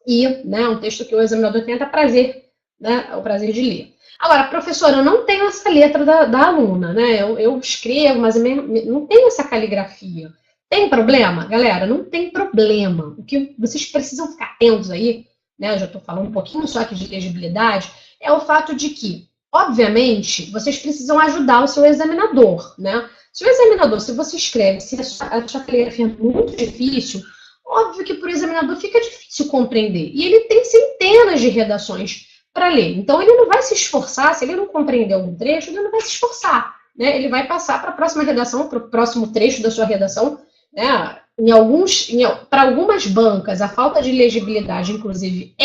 e, né, é um texto que o examinador tem até prazer, né, o prazer de ler. Agora, professora, eu não tenho essa letra da aluna, né? Eu escrevo, mas não tenho essa caligrafia. Tem problema? Galera, não tem problema. O que vocês precisam ficar atentos aí, né, eu já estou falando um pouquinho só aqui de legibilidade, é o fato de que, obviamente, vocês precisam ajudar o seu examinador, né? Se o examinador, se você escreve, se a sua caligrafia é muito difícil, óbvio que para o examinador fica difícil compreender. E ele tem centenas de redações para ler. Então, ele não vai se esforçar, se ele não compreender algum trecho, ele não vai se esforçar, né? Ele vai passar para a próxima redação, para o próximo trecho da sua redação, né? Para algumas bancas, a falta de legibilidade, inclusive,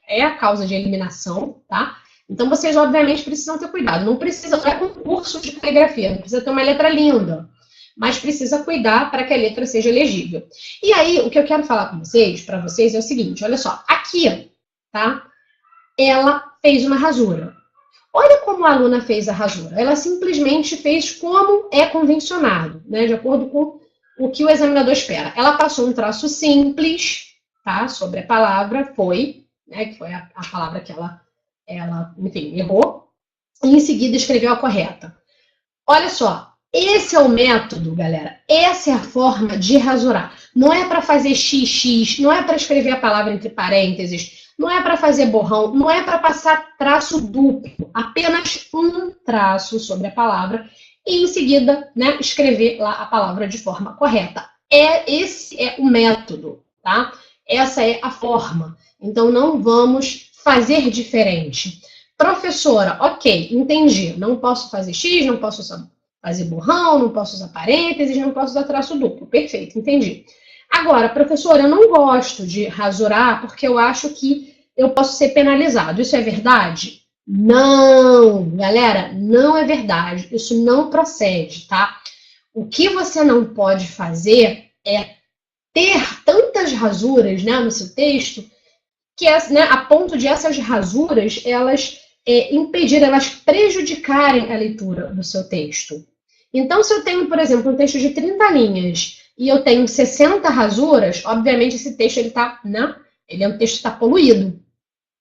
é a causa de eliminação, tá? Então, vocês, obviamente, precisam ter cuidado. Não precisa ter um curso de caligrafia, não precisa ter uma letra linda, mas precisa cuidar para que a letra seja legível. E aí, o que eu quero falar com vocês, para vocês, é o seguinte, olha só, aqui, tá? Ela fez uma rasura. Olha como a aluna fez a rasura. Ela simplesmente fez como é convencionado, né? De acordo com o que o examinador espera. Ela passou um traço simples, tá? Sobre a palavra, foi, né? Que foi a palavra que ela, enfim, errou. E em seguida escreveu a correta. Olha só, esse é o método, galera. Essa é a forma de rasurar. Não é para fazer XX, não é para escrever a palavra entre parênteses, não é para fazer borrão, não é para passar traço duplo. Apenas um traço sobre a palavra e em seguida, né, escrever lá a palavra de forma correta. Esse é o método, tá? essa é a forma. Então, não vamos fazer diferente. Professora, ok, entendi. Não posso fazer X, não posso fazer borrão, não posso usar parênteses, não posso usar traço duplo. Perfeito, entendi. Agora, professora, eu não gosto de rasurar porque eu acho que eu posso ser penalizado. Isso é verdade? Não, galera, não é verdade. Isso não procede, tá? O que você não pode fazer é ter tantas rasuras, né, no seu texto que né, a ponto de essas rasuras elas impedir, elas prejudicarem a leitura do seu texto. Então, se eu tenho, por exemplo, um texto de 30 linhas e eu tenho 60 rasuras, obviamente esse texto ele tá, né, ele é um texto que está poluído.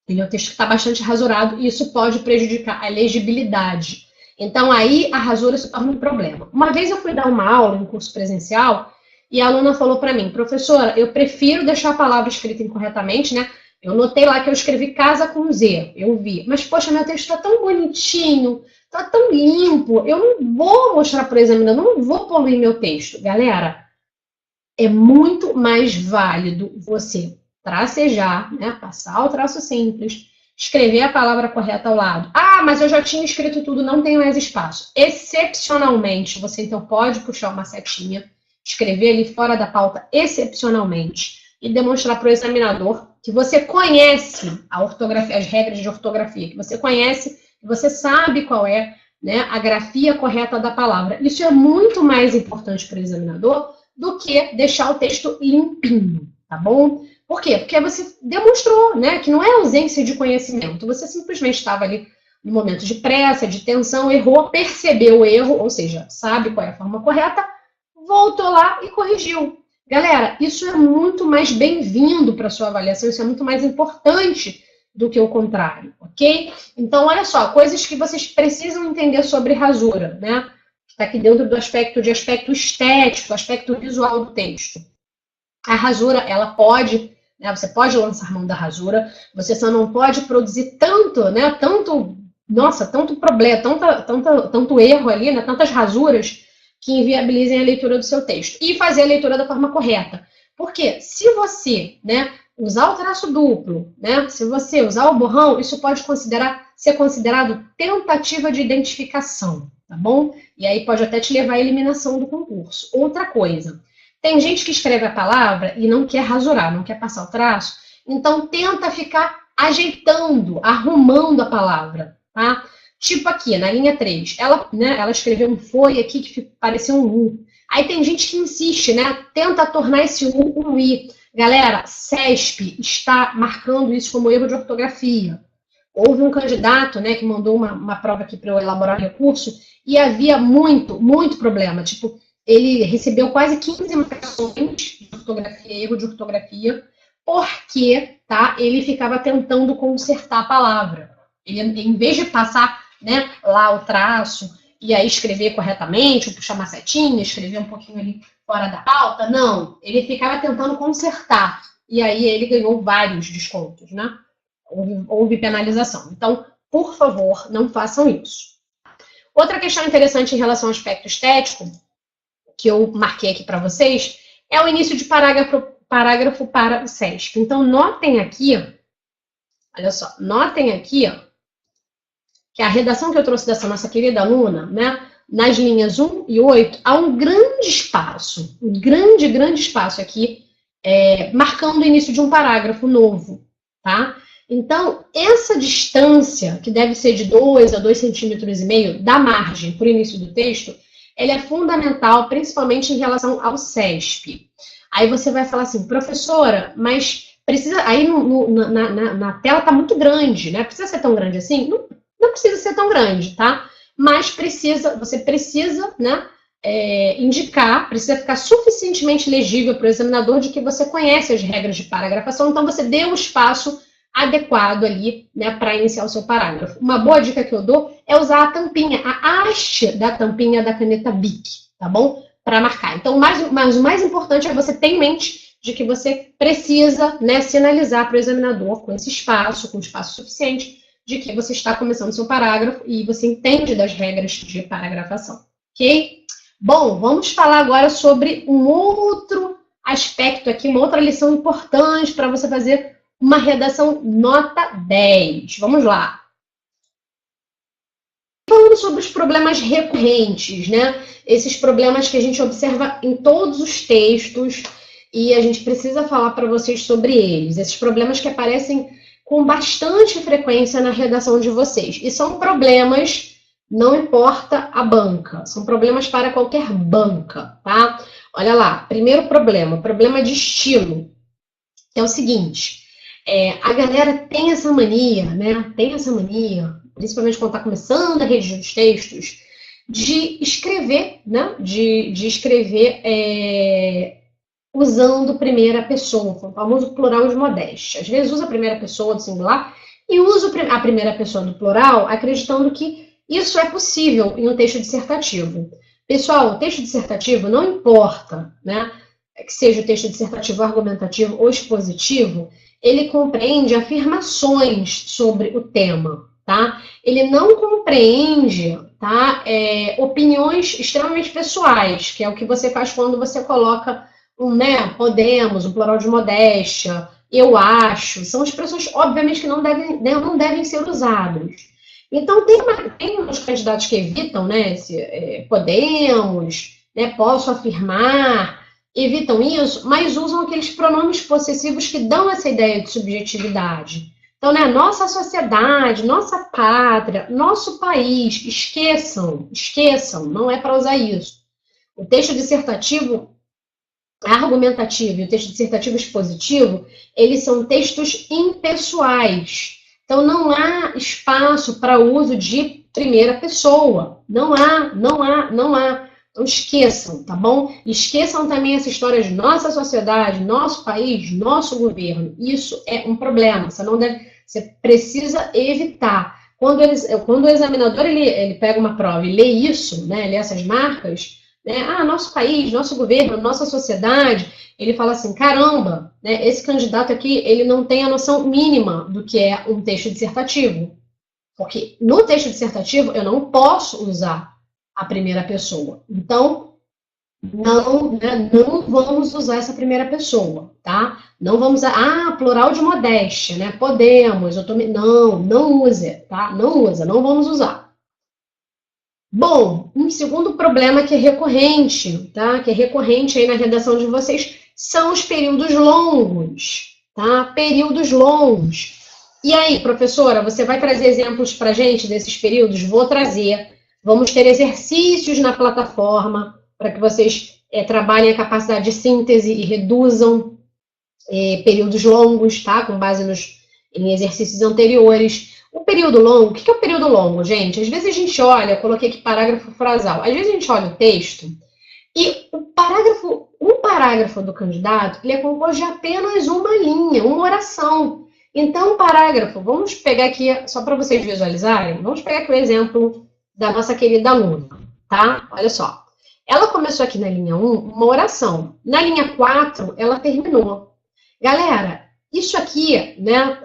Ele é um texto que está bastante rasurado e isso pode prejudicar a legibilidade. Então, aí a rasura se torna um problema. Uma vez eu fui dar uma aula em um curso presencial e a aluna falou para mim, professora, eu prefiro deixar a palavra escrita incorretamente, né? Eu notei lá que eu escrevi casa com Z, eu vi. Mas, poxa, meu texto está tão bonitinho, está tão limpo, eu não vou mostrar para o examinador, não vou poluir meu texto. Galera, é muito mais válido você tracejar, né, passar o traço simples, escrever a palavra correta ao lado. Ah, mas eu já tinha escrito tudo, não tenho mais espaço. Excepcionalmente, você então pode puxar uma setinha, escrever ali fora da pauta, excepcionalmente, e demonstrar para o examinador que você conhece a ortografia, as regras de ortografia, que você conhece, que você sabe qual é, né, a grafia correta da palavra. Isso é muito mais importante para o examinador do que deixar o texto limpinho, tá bom? Por quê? Porque você demonstrou, né, que não é ausência de conhecimento, você simplesmente estava ali no momento de pressa, de tensão, errou, percebeu o erro, ou seja, sabe qual é a forma correta, voltou lá e corrigiu. Galera, isso é muito mais bem-vindo para a sua avaliação, isso é muito mais importante do que o contrário, ok? Então, olha só, coisas que vocês precisam entender sobre rasura, né? Está aqui dentro do aspecto estético, aspecto visual do texto. A rasura, ela pode, né, você pode lançar mão da rasura, você só não pode produzir tanto, né, tanto problema, tanto erro ali, né, tantas rasuras que inviabilizem a leitura do seu texto. E fazer a leitura da forma correta. Porque se você, né, usar o traço duplo, né, se você usar o borrão, isso pode ser considerado tentativa de identificação, tá bom? E aí pode até te levar à eliminação do concurso. Outra coisa, tem gente que escreve a palavra e não quer rasurar, não quer passar o traço, então tenta ficar ajeitando, arrumando a palavra, tá? Tipo aqui, na linha 3, ela escreveu um foi aqui que parecia um U. Aí tem gente que insiste, né? Tenta tornar esse U um I. Galera, CESP está marcando isso como erro de ortografia. Houve um candidato, né, que mandou uma prova aqui para eu elaborar o recurso e havia muito problema. Tipo, ele recebeu quase 15 marcações de ortografia, erro de ortografia, porque, tá, ele ficava tentando consertar a palavra. Ele, em vez de passar, né, lá o traço e aí escrever corretamente, ou puxar uma setinha, escrever um pouquinho ali fora da pauta, não. Ele ficava tentando consertar. E aí ele ganhou vários descontos, né? Houve penalização. Então, por favor, não façam isso. Outra questão interessante em relação ao aspecto estético, que eu marquei aqui para vocês, é o início de parágrafo para o CESP. Então, notem aqui, olha só, notem aqui, ó, que a redação que eu trouxe dessa nossa querida aluna, né, nas linhas 1 e 8, há um grande espaço, um grande espaço aqui, marcando o início de um parágrafo novo, tá? Então, essa distância, que deve ser de 2 a 2,5 cm da margem para o início do texto, ela é fundamental, principalmente em relação ao CESP. Aí você vai falar assim, professora, mas precisa... Aí na tela está muito grande, né? Precisa ser tão grande assim? Não precisa ser tão grande, tá? Mas você precisa, né, indicar, precisa ficar suficientemente legível para o examinador de que você conhece as regras de paragrafação, então você dê o espaço adequado ali, né, para iniciar o seu parágrafo. Uma boa dica que eu dou é usar a tampinha, a haste da tampinha da caneta Bic, tá bom? Para marcar. Então, mas o mais importante é você ter em mente de que você precisa, né, sinalizar para o examinador com esse espaço, com espaço suficiente, de que você está começando o seu parágrafo e você entende das regras de paragrafação, ok? Bom, vamos falar agora sobre um outro aspecto aqui, uma outra lição importante para você fazer uma redação nota 10. Vamos lá. Falando sobre os problemas recorrentes, né? Esses problemas que a gente observa em todos os textos e a gente precisa falar para vocês sobre eles. Esses problemas que aparecem com bastante frequência na redação de vocês. E são problemas, não importa a banca, são problemas para qualquer banca, tá? Olha lá, primeiro problema de estilo, que é o seguinte, a galera tem essa mania, né? Tem essa mania, principalmente quando está começando a redigir os textos, de escrever, né? De escrever usando primeira pessoa, o famoso plural de modéstia. Às vezes usa a primeira pessoa do singular e usa a primeira pessoa do plural, acreditando que isso é possível em um texto dissertativo. Pessoal, o texto dissertativo não importa, né? Que seja o texto dissertativo argumentativo ou expositivo, ele compreende afirmações sobre o tema, tá? Ele não compreende, tá, opiniões extremamente pessoais, que é o que você faz quando você coloca podemos, um plural de modéstia, eu acho, são expressões, obviamente, que não devem ser usadas. Então, tem uns candidatos que evitam, né, podemos, né, posso afirmar, evitam isso, mas usam aqueles pronomes possessivos que dão essa ideia de subjetividade. Então, né, nossa sociedade, nossa pátria, nosso país, esqueçam, não é para usar isso. O texto dissertativo argumentativo e o texto dissertativo expositivo, eles são textos impessoais. Então, não há espaço para uso de primeira pessoa. Não há. Então, esqueçam, tá bom? Esqueçam também essa história de nossa sociedade, nosso país, nosso governo. Isso é um problema. Você precisa evitar. Quando o examinador ele pega uma prova e lê isso, né, lê essas marcas, né, nosso país, nosso governo, nossa sociedade, ele fala assim, caramba, né, esse candidato aqui, ele não tem a noção mínima do que é um texto dissertativo. Porque no texto dissertativo eu não posso usar a primeira pessoa. Então, não vamos usar essa primeira pessoa, tá? Não vamos usar, plural de modéstia, né? Podemos, não use, tá? Não vamos usar. Bom, um segundo problema que é recorrente, tá? Que é recorrente aí na redação de vocês, são os períodos longos, tá? Períodos longos. E aí, professora, você vai trazer exemplos pra gente desses períodos? Vou trazer. Vamos ter exercícios na plataforma para que vocês trabalhem a capacidade de síntese e reduzam períodos longos, tá? Com base em exercícios anteriores. O período longo, o que é o período longo, gente? Às vezes a gente olha, eu coloquei aqui parágrafo frasal, às vezes a gente olha o texto e um parágrafo do candidato, ele é composto de apenas uma linha, uma oração. Então, o parágrafo, vamos pegar aqui, só para vocês visualizarem, vamos pegar aqui o exemplo da nossa querida aluna, tá? Olha só. Ela começou aqui na linha 1, uma oração. Na linha 4, ela terminou. Galera, isso aqui, né,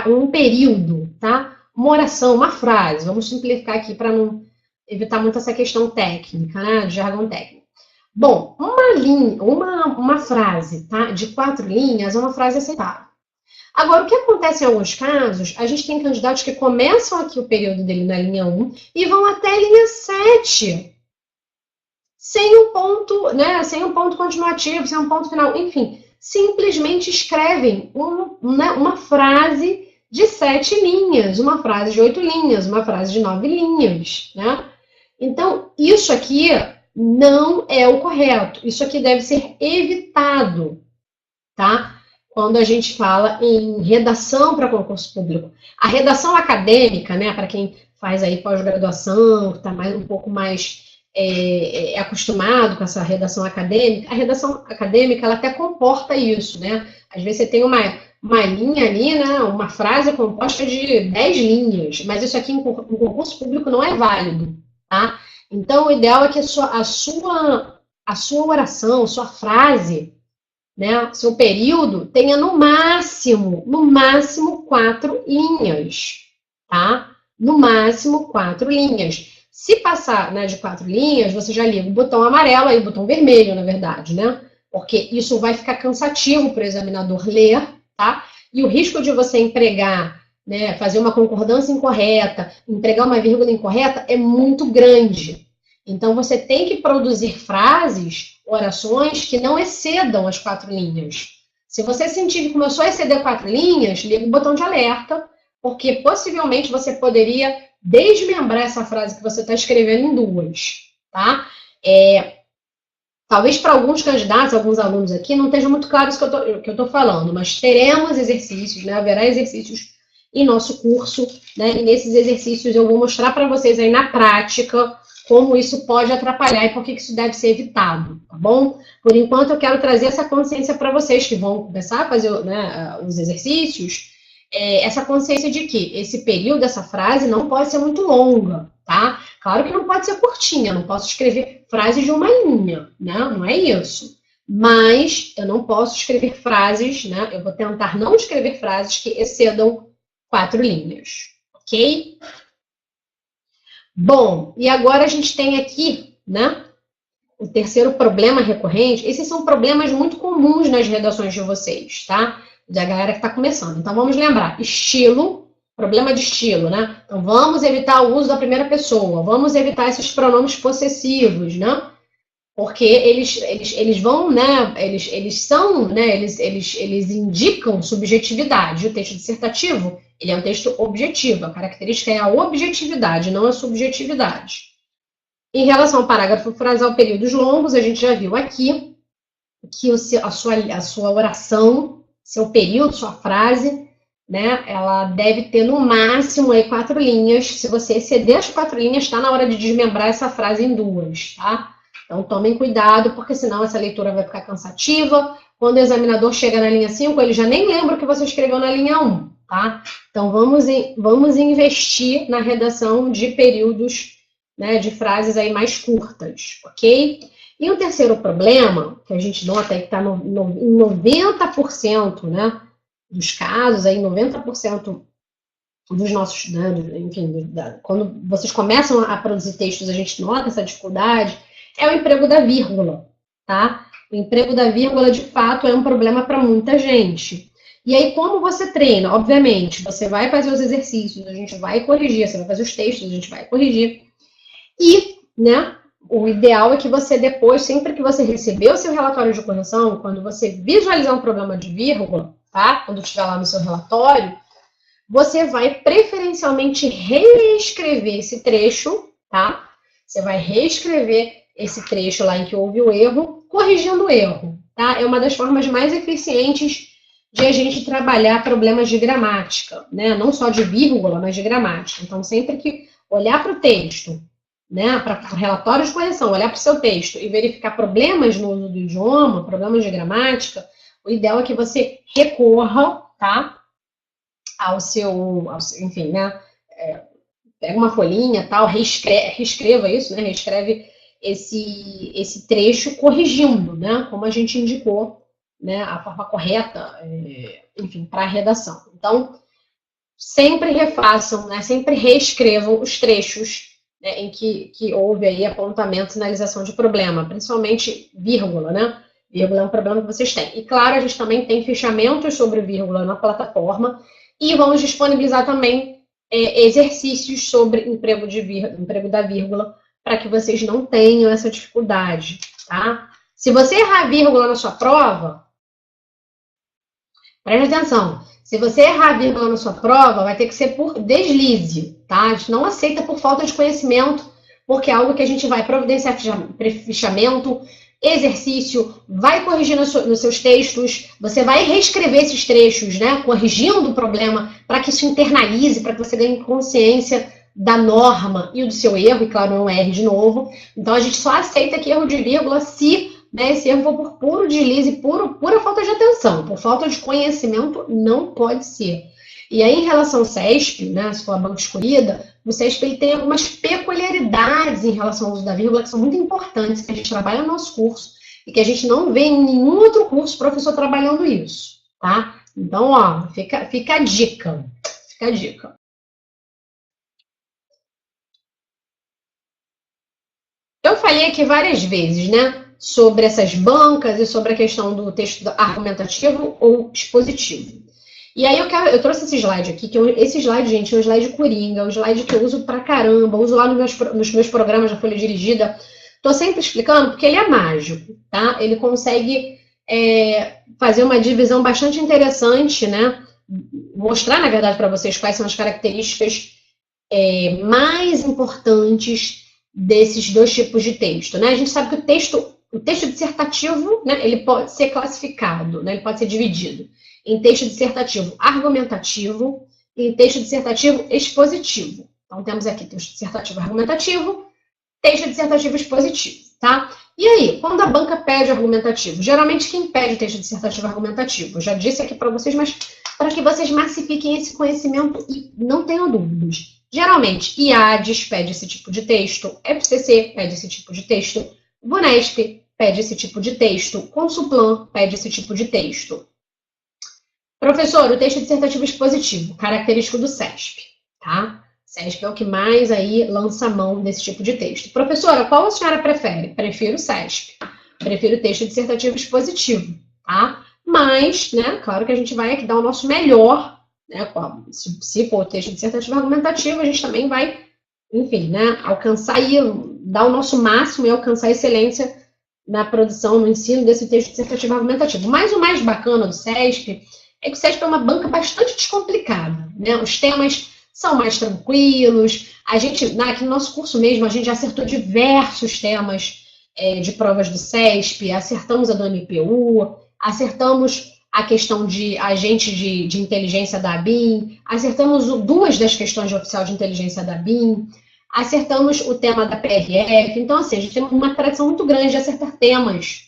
um período, tá? Uma oração, uma frase. Vamos simplificar aqui para não evitar muito essa questão técnica, né, de jargão técnico. Bom, uma frase, tá, de 4 linhas é uma frase aceitável. Agora, o que acontece em alguns casos, a gente tem candidatos que começam aqui o período dele na linha 1 e vão até a linha 7, sem um ponto, né, sem um ponto continuativo, sem um ponto final, enfim, simplesmente escrevem uma frase de 7 linhas, uma frase de 8 linhas, uma frase de 9 linhas, né? Então, isso aqui não é o correto, isso aqui deve ser evitado, tá? Quando a gente fala em redação para concurso público. A redação acadêmica, né, para quem faz aí pós-graduação, que está um pouco mais acostumado com essa redação acadêmica, a redação acadêmica, ela até comporta isso, né? Às vezes você tem uma linha ali, né, uma frase composta de 10 linhas, mas isso aqui em concurso público não é válido, tá? Então, o ideal é que a sua oração, sua frase, né, seu período tenha no máximo 4 linhas, tá? No máximo 4 linhas. Se passar, né, de 4 linhas, você já liga o botão amarelo, aí o botão vermelho, na verdade, né? porque isso vai ficar cansativo para o examinador ler, tá? E o risco de você empregar, né, fazer uma concordância incorreta, empregar uma vírgula incorreta é muito grande. Então, você tem que produzir frases, orações que não excedam as 4 linhas. Se você sentir que começou a exceder 4 linhas, liga o botão de alerta, porque possivelmente você poderia desmembrar essa frase que você está escrevendo em 2, tá? Talvez para alguns candidatos, alguns alunos aqui, não esteja muito claro isso que eu estou falando, mas teremos exercícios, né? Haverá exercícios em nosso curso, né? E nesses exercícios eu vou mostrar para vocês aí na prática como isso pode atrapalhar e por que isso deve ser evitado, tá bom? Por enquanto eu quero trazer essa consciência para vocês que vão começar a fazer, né, os exercícios, essa consciência de que esse período, essa frase não pode ser muito longa, tá? Claro que não pode ser curtinha, não posso escrever frases de uma linha, né? Não é isso. Mas eu não posso escrever frases, né? Eu vou tentar não escrever frases que excedam 4 linhas, ok? Bom, e agora a gente tem aqui, né, o terceiro problema recorrente. Esses são problemas muito comuns nas redações de vocês, tá? Da galera que está começando. Então, vamos lembrar. Estilo, problema de estilo, né? Então, vamos evitar o uso da primeira pessoa. Vamos evitar esses pronomes possessivos, né? Porque eles vão, né? Eles são, né? Eles indicam subjetividade. O texto dissertativo, ele é um texto objetivo. A característica é a objetividade, não a subjetividade. Em relação ao parágrafo frasal, períodos longos, a gente já viu aqui que a sua oração, seu período, sua frase, né, ela deve ter no máximo aí 4 linhas. Se você exceder as 4 linhas, está na hora de desmembrar essa frase em 2, tá? Então, tomem cuidado, porque senão essa leitura vai ficar cansativa. Quando o examinador chega na linha 5, ele já nem lembra o que você escreveu na linha 1, tá? Então, vamos investir na redação de períodos, né, de frases aí mais curtas, ok? E o terceiro problema, que a gente nota aí que está em 90%, né, dos casos, aí 90% dos nossos, né, enfim, quando vocês começam a produzir textos, a gente nota essa dificuldade, é o emprego da vírgula, tá? O emprego da vírgula, de fato, é um problema para muita gente. E aí, como você treina? Obviamente, você vai fazer os exercícios, a gente vai corrigir, você vai fazer os textos, a gente vai corrigir. E, né, o ideal é que você depois, sempre que você receber o seu relatório de correção, quando você visualizar um problema de vírgula, tá? Quando estiver lá no seu relatório, você vai preferencialmente reescrever esse trecho, tá? Você vai reescrever esse trecho lá em que houve o erro, corrigindo o erro, tá? É uma das formas mais eficientes de a gente trabalhar problemas de gramática, né? Não só de vírgula, mas de gramática. Então, sempre que olhar para o texto, né, para o relatório de correção, olhar para o seu texto e verificar problemas no uso do idioma, problemas de gramática, o ideal é que você recorra, tá, ao seu enfim, né, pega uma folhinha, tal, reescreva isso, né, reescreve esse trecho corrigindo, né, como a gente indicou, né, a forma correta, enfim, para a redação. Então, sempre refaçam, né, sempre reescrevam os trechos, né, em que houve aí apontamento, sinalização de problema, principalmente vírgula, né? Vírgula é um problema que vocês têm. E, claro, a gente também tem fichamentos sobre vírgula na plataforma e vamos disponibilizar também exercícios sobre emprego da vírgula para que vocês não tenham essa dificuldade, tá? Se você errar vírgula na sua prova, preste atenção. Se você errar a vírgula na sua prova, vai ter que ser por deslize, tá? A gente não aceita por falta de conhecimento, porque é algo que a gente vai providenciar fichamento, exercício, vai corrigir nos seus textos, você vai reescrever esses trechos, né? Corrigindo o problema, para que isso internalize, para que você ganhe consciência da norma e do seu erro, e claro, não erre de novo. Então, a gente só aceita que erro de vírgula se, né, esse erro for por puro deslize, pura falta de atenção, por falta de conhecimento, não pode ser. E aí, em relação ao CESP, né, se for a banca escolhida, o CESP ele tem algumas peculiaridades em relação ao uso da vírgula que são muito importantes, que a gente trabalha no nosso curso e que a gente não vê em nenhum outro curso professor trabalhando isso, tá? Então, ó, fica a dica, fica a dica. Eu falei aqui várias vezes, né? sobre essas bancas e sobre a questão do texto argumentativo ou expositivo. E aí eu trouxe esse slide aqui, esse slide, gente, é um slide coringa, é um slide que eu uso pra caramba, uso lá nos meus programas da Folha Dirigida. Tô sempre explicando porque ele é mágico, tá? Ele consegue fazer uma divisão bastante interessante, né? Mostrar, na verdade, para vocês quais são as características mais importantes desses dois tipos de texto, né? A gente sabe que o texto dissertativo, né, ele pode ser classificado, né, ele pode ser dividido em texto dissertativo argumentativo e em texto dissertativo expositivo. Então, temos aqui texto dissertativo argumentativo, texto dissertativo expositivo, tá? E aí, quando a banca pede argumentativo? Geralmente, quem pede texto dissertativo argumentativo? Eu já disse aqui para vocês, mas para que vocês massifiquem esse conhecimento e não tenham dúvidas. Geralmente, IADES pede esse tipo de texto, FCC pede esse tipo de texto, Vunesp pede esse tipo de texto, Consulplan pede esse tipo de texto. Professor, o texto dissertativo expositivo, característico do CESP, tá? CESP é o que mais aí lança a mão desse tipo de texto. Professora, qual a senhora prefere? Prefiro o CESP. Prefiro o texto dissertativo expositivo, tá? Mas, né, claro que a gente vai aqui dar o nosso melhor, né? Se for o texto dissertativo argumentativo, a gente também vai, enfim, né, alcançar e dar o nosso máximo e alcançar excelência na produção, no ensino desse texto dissertativo argumentativo. Mas o mais bacana do CESP é que o CESP é uma banca bastante descomplicada, né? Os temas são mais tranquilos. A gente, aqui no nosso curso mesmo, a gente já acertou diversos temas de provas do CESP, acertamos a do MPU, acertamos a questão de agente de inteligência da ABIN, acertamos duas das questões de oficial de inteligência da ABIN, acertamos o tema da PRF. Então, assim, a gente tem uma tradição muito grande de acertar temas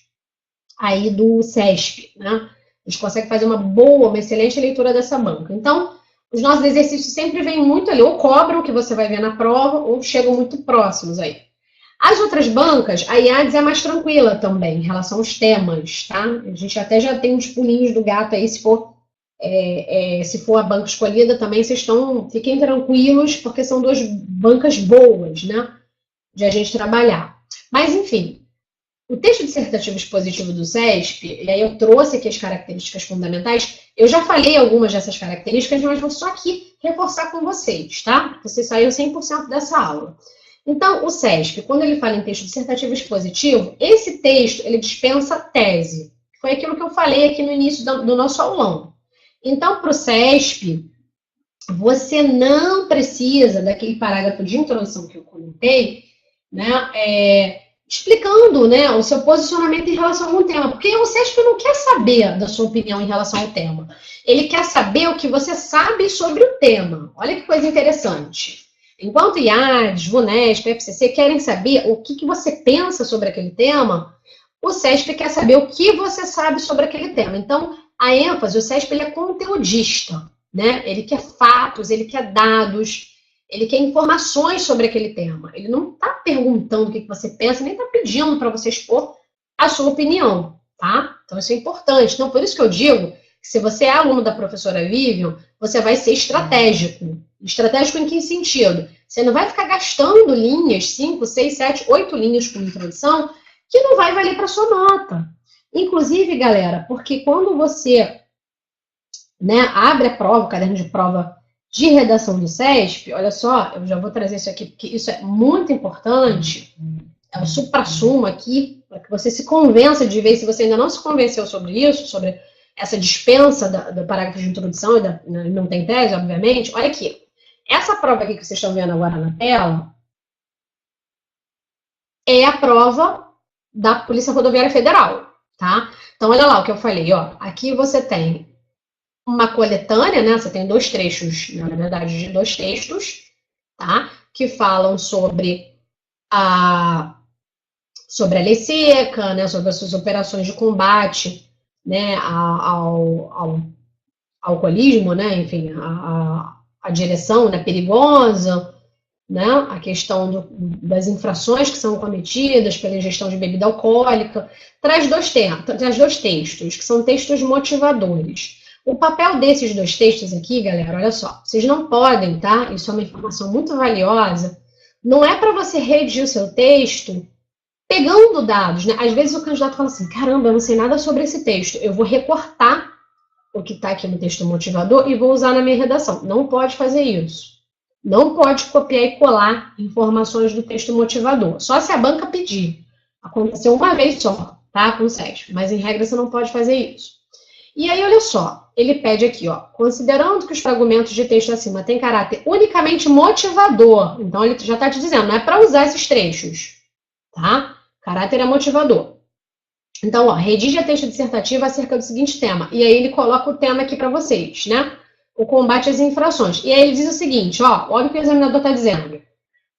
aí do CESP, né? A gente consegue fazer uma excelente leitura dessa banca. Então, os nossos exercícios sempre vêm muito ali, ou cobram o que você vai ver na prova, ou chegam muito próximos aí. As outras bancas, a IADES é mais tranquila também, em relação aos temas, tá? A gente até já tem uns pulinhos do gato aí, se for a banca escolhida também, fiquem tranquilos, porque são duas bancas boas, né? De a gente trabalhar. Mas, enfim, o texto dissertativo expositivo do CESP, e aí eu trouxe aqui as características fundamentais, eu já falei algumas dessas características, mas vou só aqui reforçar com vocês, tá? Vocês saíram 100% dessa aula. Então, o CESP, quando ele fala em texto dissertativo expositivo, esse texto, ele dispensa tese. Foi aquilo que eu falei aqui no início do nosso aulão. Então, para o CESP, você não precisa daquele parágrafo de introdução que eu comentei, né, explicando, né, o seu posicionamento em relação a algum tema. Porque o CESP não quer saber da sua opinião em relação ao tema. Ele quer saber o que você sabe sobre o tema. Olha que coisa interessante. Enquanto IADES, Vunesp, FCC querem saber o que você pensa sobre aquele tema, o CESP quer saber o que você sabe sobre aquele tema. Então, a ênfase, o CESP ele é conteudista, né? Ele quer fatos, ele quer dados, ele quer informações sobre aquele tema. Ele não está perguntando o que você pensa, nem está pedindo para você expor a sua opinião, tá? Então, isso é importante. Então, por isso que eu digo que se você é aluno da professora Vivian, você vai ser estratégico. Estratégico em que sentido? Você não vai ficar gastando linhas, 5, 6, 7, 8 linhas com introdução, que não vai valer para sua nota. Inclusive, galera, porque quando você, né, abre a prova, o caderno de prova de redação do CESP, olha só, eu já vou trazer isso aqui, porque isso é muito importante, é o supra-sumo aqui, para que você se convença de ver, se você ainda não se convenceu sobre isso, sobre essa dispensa do parágrafo de introdução, não tem tese, obviamente. Olha aqui, essa prova aqui que vocês estão vendo agora na tela é a prova da Polícia Rodoviária Federal, tá? Então, olha lá o que eu falei, ó. Aqui você tem uma coletânea, né? Você tem dois trechos, na verdade, dois textos, tá? Que falam sobre a lei seca, né? Sobre as suas operações de combate, né? Ao alcoolismo, né? Enfim, a direção, né, perigosa, né? A questão das infrações que são cometidas pela ingestão de bebida alcoólica. Traz dois textos, que são textos motivadores. O papel desses dois textos aqui, galera, olha só, vocês não podem, tá? Isso é uma informação muito valiosa. Não é para você redigir o seu texto pegando dados, né? Às vezes o candidato fala assim, caramba, eu não sei nada sobre esse texto, eu vou recortar o que está aqui no texto motivador e vou usar na minha redação. Não pode fazer isso. Não pode copiar e colar informações do texto motivador. Só se a banca pedir. Aconteceu uma vez só, tá? Com o SESC. Mas, em regra, você não pode fazer isso. E aí, olha só. Ele pede aqui, ó. Considerando que os fragmentos de texto acima têm caráter unicamente motivador. Então, ele já está te dizendo, não é para usar esses trechos. Tá? Caráter é motivador. Então, ó, redige texto dissertativo acerca do seguinte tema. E aí ele coloca o tema aqui para vocês, né? O combate às infrações. E aí ele diz o seguinte, ó, olha o que o examinador está dizendo.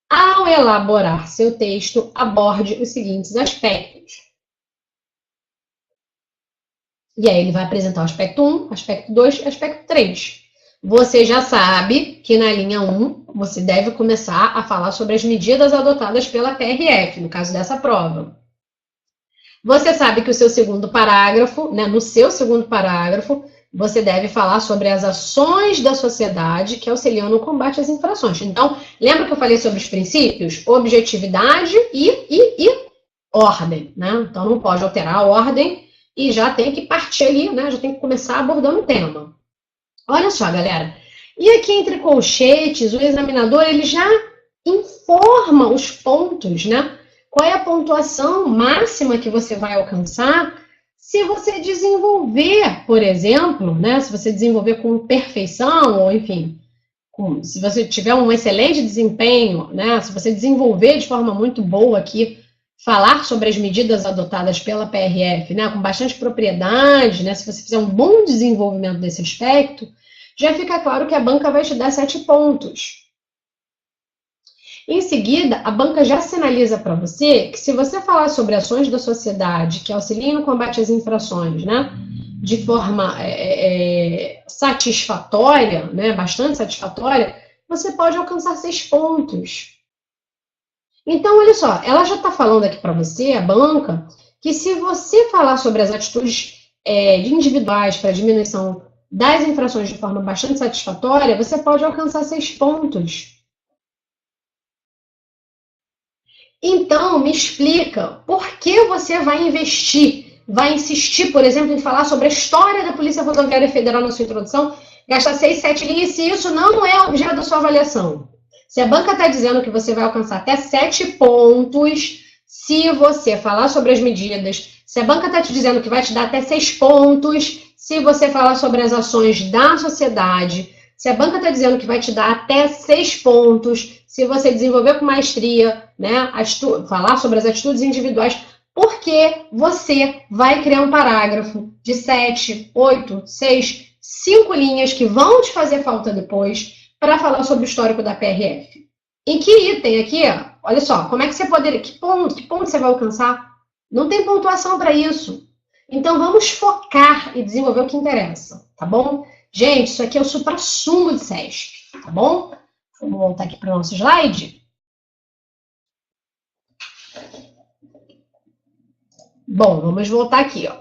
Ao elaborar seu texto, aborde os seguintes aspectos. E aí ele vai apresentar o aspecto 1, aspecto 2 e aspecto 3. Você já sabe que na linha 1, você deve começar a falar sobre as medidas adotadas pela PRF, no caso dessa prova. Você sabe que o seu segundo parágrafo, né, no seu segundo parágrafo, você deve falar sobre as ações da sociedade que auxiliam no combate às infrações. Então, lembra que eu falei sobre os princípios? Objetividade e ordem, né? Então, não pode alterar a ordem e já tem que partir ali, né? Já tem que começar abordando o tema. Olha só, galera. E aqui entre colchetes, o examinador, ele já informa os pontos, né? Qual é a pontuação máxima que você vai alcançar se você desenvolver, por exemplo, né? Se você desenvolver com perfeição, ou enfim, se você tiver um excelente desempenho, né? Se você desenvolver de forma muito boa aqui, falar sobre as medidas adotadas pela PRF, né? Com bastante propriedade, né? Se você fizer um bom desenvolvimento desse aspecto, já fica claro que a banca vai te dar 7 pontos. Em seguida, a banca já sinaliza para você que se você falar sobre ações da sociedade que auxiliem no combate às infrações, né, de forma satisfatória, né, bastante satisfatória, você pode alcançar 6 pontos. Então, olha só, ela já está falando aqui para você, a banca, que se você falar sobre as atitudes individuais para diminuição das infrações de forma bastante satisfatória, você pode alcançar 6 pontos. Então, me explica, por que você vai insistir, por exemplo, em falar sobre a história da Polícia Rodoviária Federal na sua introdução, gastar 6, 7 linhas, se isso não é objeto da sua avaliação? Se a banca está dizendo que você vai alcançar até 7 pontos, se você falar sobre as medidas, se a banca está te dizendo que vai te dar até 6 pontos, se você falar sobre as ações da sociedade, se a banca está dizendo que vai te dar até 6 pontos, se você desenvolver com maestria, né, falar sobre as atitudes individuais, porque você vai criar um parágrafo de 7, 8, 6, 5 linhas que vão te fazer falta depois para falar sobre o histórico da PRF. Em que item aqui, olha só, como é que você poderia, que ponto você vai alcançar? Não tem pontuação para isso. Então, vamos focar e desenvolver o que interessa, tá bom? Gente, isso aqui é o suprassumo de SESC, tá bom? Vamos voltar aqui para o nosso slide. Bom, vamos voltar aqui, ó.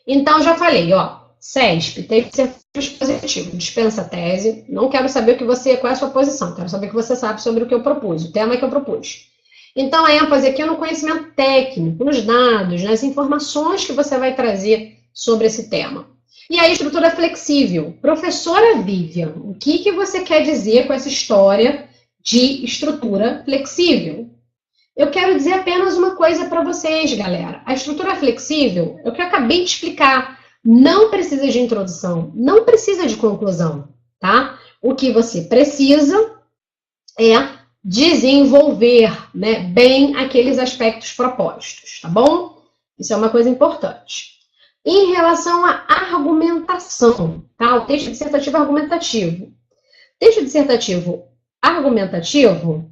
Então, já falei, ó, CESP tem que ser positivo, dispensa a tese, não quero saber qual é a sua posição, quero saber o que você sabe sobre o que eu propus, o tema que eu propus. Então, a ênfase aqui é no conhecimento técnico, nos dados, nas informações que você vai trazer sobre esse tema. E a estrutura flexível. Professora Vivian, o que você quer dizer com essa história de estrutura flexível? Eu quero dizer apenas uma coisa para vocês, galera. A estrutura flexível, é o que eu acabei de explicar, não precisa de introdução, não precisa de conclusão, tá? O que você precisa é desenvolver, né, bem aqueles aspectos propostos, tá bom? Isso é uma coisa importante. Em relação à argumentação, tá? O texto dissertativo argumentativo. Texto dissertativo argumentativo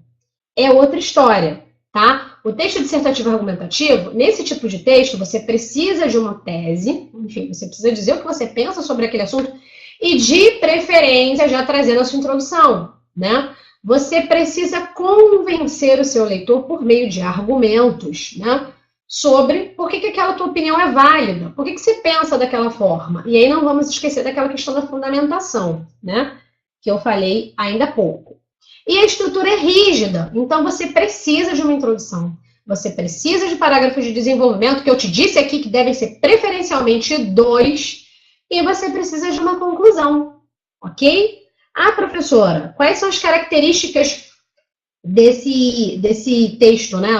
é outra história, tá? O texto dissertativo argumentativo, nesse tipo de texto, você precisa de uma tese, enfim, você precisa dizer o que você pensa sobre aquele assunto e, de preferência, já trazendo a sua introdução, né? Você precisa convencer o seu leitor por meio de argumentos, né? Sobre por que aquela tua opinião é válida, por que você pensa daquela forma. E aí não vamos esquecer daquela questão da fundamentação, né? Que eu falei ainda há pouco. E a estrutura é rígida, então você precisa de uma introdução. Você precisa de parágrafos de desenvolvimento, que eu te disse aqui que devem ser preferencialmente 2, e você precisa de uma conclusão, ok? Ah, professora, quais são as características desse texto, né,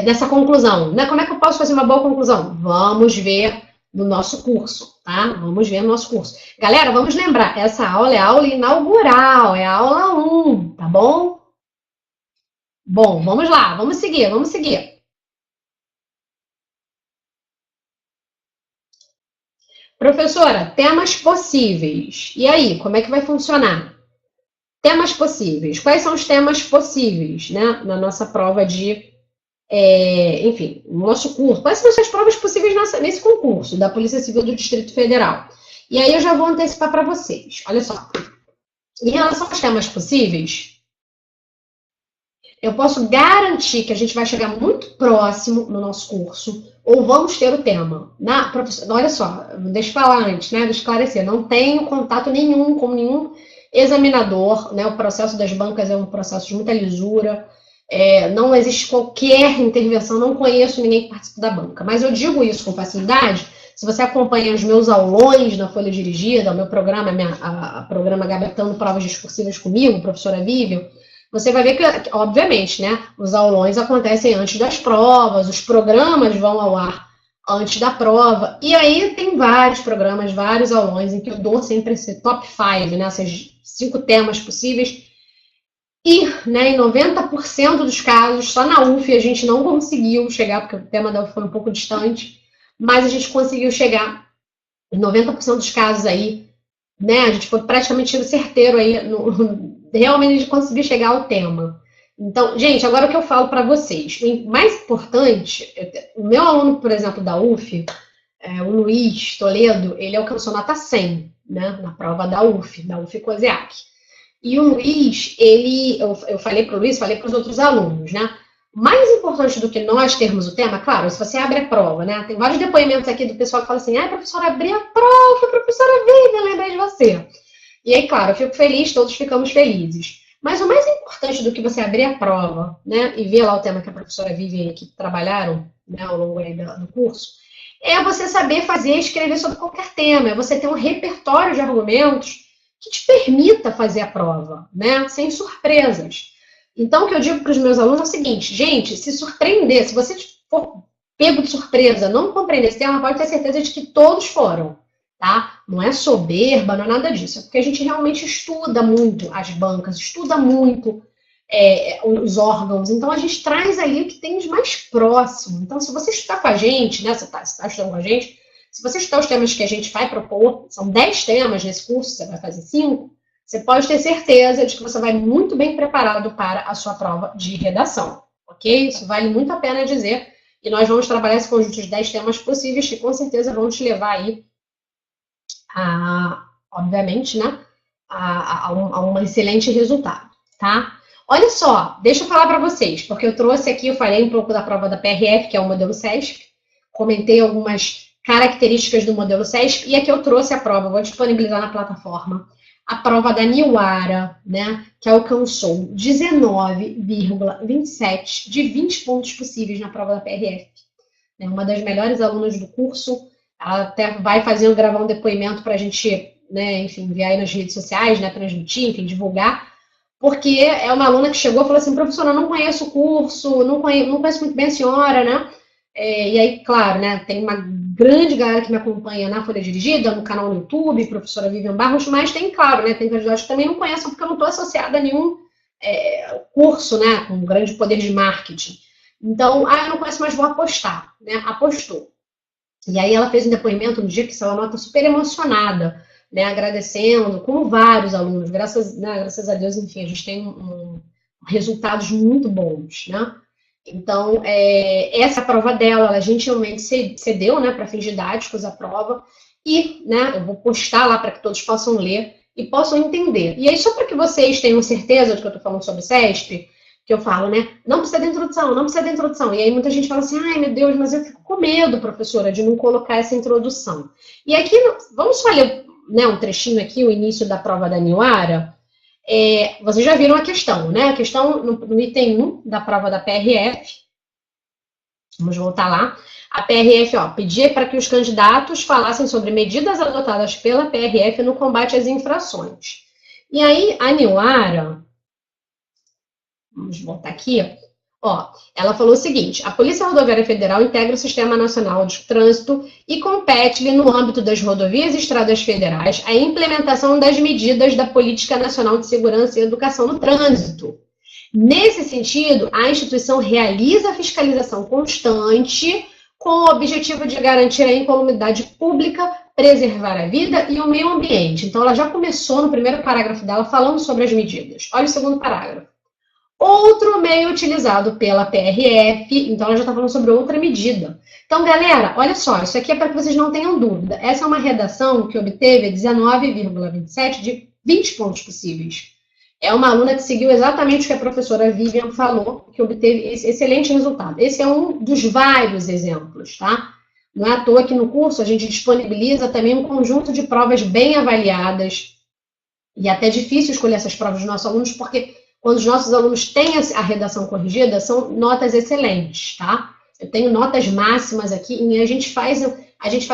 dessa conclusão? Né? Como é que eu posso fazer uma boa conclusão? Vamos ver no nosso curso, tá? Vamos ver no nosso curso. Galera, vamos lembrar, essa aula é a aula inaugural, é a aula 1, tá bom? Bom, vamos lá, vamos seguir, vamos seguir. Professora, temas possíveis. E aí, como é que vai funcionar? Temas possíveis. Quais são os temas possíveis, né? Na nossa prova de, enfim, no nosso curso. Quais são as provas possíveis nesse concurso da Polícia Civil do Distrito Federal? E aí eu já vou antecipar para vocês. Olha só. Em relação aos temas possíveis, eu posso garantir que a gente vai chegar muito próximo no nosso curso, ou vamos ter o tema. Olha só, deixa eu falar antes, né? De esclarecer, não tenho contato nenhum com nenhum examinador, né? O processo das bancas é um processo de muita lisura, não existe qualquer intervenção, não conheço ninguém que participe da banca. Mas eu digo isso com facilidade. Se você acompanha os meus aulões na Folha Dirigida, o meu programa, programa Gabaritando Provas Discursivas comigo, professora Vivian, você vai ver que, obviamente, né, os aulões acontecem antes das provas, os programas vão ao ar antes da prova, e aí tem vários programas, vários aulões, em que eu dou sempre esse top 5, né, esses 5 temas possíveis, e, né, em 90% dos casos, só na UF a gente não conseguiu chegar, porque o tema da UF foi um pouco distante, mas a gente conseguiu chegar em 90% dos casos aí, né, a gente foi praticamente tiro certeiro aí, realmente a gente conseguiu chegar ao tema. Então, gente, agora o que eu falo para vocês, o mais importante, o meu aluno, por exemplo, da UF, o Luiz Toledo, ele alcançou nota 100, né, na prova da UF COSEAC. E o Luiz, eu falei para o Luiz, falei para os outros alunos, né, mais importante do que nós termos o tema, claro, se você abre a prova, né, tem vários depoimentos aqui do pessoal que fala assim, professora, abri a prova, professora, veio, eu lembrei de você. E aí, claro, eu fico feliz, todos ficamos felizes. Mas o mais importante do que você abrir a prova, né, e ver lá o tema que a professora Vivian aqui trabalharam, né, ao longo aí do curso, é você saber fazer e escrever sobre qualquer tema, é você ter um repertório de argumentos que te permita fazer a prova, né, sem surpresas. Então, o que eu digo para os meus alunos é o seguinte, gente, se surpreender, se você for pego de surpresa, não compreender esse tema, pode ter certeza de que todos foram. Tá? Não é soberba, não é nada disso. É porque a gente realmente estuda muito as bancas, estuda muito os órgãos. Então, a gente traz ali o que tem de mais próximo. Então, se você estudar com a gente, né, você está estudando com a gente, se você estudar os temas que a gente vai propor, são 10 temas nesse curso, você vai fazer 5, você pode ter certeza de que você vai muito bem preparado para a sua prova de redação. Ok? Isso vale muito a pena dizer. E nós vamos trabalhar esse conjunto de 10 temas possíveis que com certeza vão te levar aí obviamente, né, a um excelente resultado, tá? Olha só, deixa eu falar para vocês, porque eu trouxe aqui, eu falei um pouco da prova da PRF, que é o modelo CESP, comentei algumas características do modelo CESP, e aqui eu trouxe a prova, vou disponibilizar na plataforma, a prova da Niuara, né, que alcançou 19,27 de 20 pontos possíveis na prova da PRF. É uma das melhores alunas do curso. Ela até vai gravar um depoimento para a gente, né, enfim, enviar aí nas redes sociais, né, transmitir, enfim, divulgar, porque é uma aluna que chegou e falou assim, professora, eu não conheço o curso, não conheço muito bem a senhora, né, e aí, claro, né, tem uma grande galera que me acompanha na Folha Dirigida, no canal no YouTube, professora Vivian Barros, mas tem, claro, né, tem candidatos que também não conhecem, porque eu não estou associada a nenhum curso, né, com grande poder de marketing. Então, eu não conheço, mas vou apostar, né, apostou. E aí ela fez um depoimento no dia que ela nota super emocionada, né, agradecendo, como vários alunos, graças a Deus, enfim, a gente tem resultados muito bons, né? Então, essa prova dela, ela gentilmente cedeu, né, para fins didáticos a prova, e, né, eu vou postar lá para que todos possam ler e possam entender. E aí, só para que vocês tenham certeza de que eu estou falando sobre CESP, que eu falo, né, não precisa de introdução, não precisa de introdução. E aí muita gente fala assim, ai meu Deus, mas eu fico com medo, professora, de não colocar essa introdução. E aqui, vamos só ler, né, um trechinho aqui, o início da prova da Niuara. Vocês já viram a questão, né? A questão no item 1 da prova da PRF. Vamos voltar lá. A PRF, pedia para que os candidatos falassem sobre medidas adotadas pela PRF no combate às infrações. E aí, a Nilara, vamos voltar aqui, ela falou o seguinte: a Polícia Rodoviária Federal integra o Sistema Nacional de Trânsito e compete-lhe, no âmbito das rodovias e estradas federais, a implementação das medidas da Política Nacional de Segurança e Educação no Trânsito. Nesse sentido, a instituição realiza a fiscalização constante com o objetivo de garantir a incolumidade pública, preservar a vida e o meio ambiente. Então, ela já começou no primeiro parágrafo dela falando sobre as medidas. Olha o segundo parágrafo. Outro meio utilizado pela PRF, então ela já está falando sobre outra medida. Então, galera, olha só, isso aqui é para que vocês não tenham dúvida. Essa é uma redação que obteve 19,27 de 20 pontos possíveis. É uma aluna que seguiu exatamente o que a professora Vivian falou, que obteve esse excelente resultado. Esse é um dos vários exemplos, tá? Não é à toa que no curso a gente disponibiliza também um conjunto de provas bem avaliadas, e até difícil escolher essas provas dos nossos alunos, porque quando os nossos alunos têm a redação corrigida, são notas excelentes, tá? Eu tenho notas máximas aqui, e a gente faz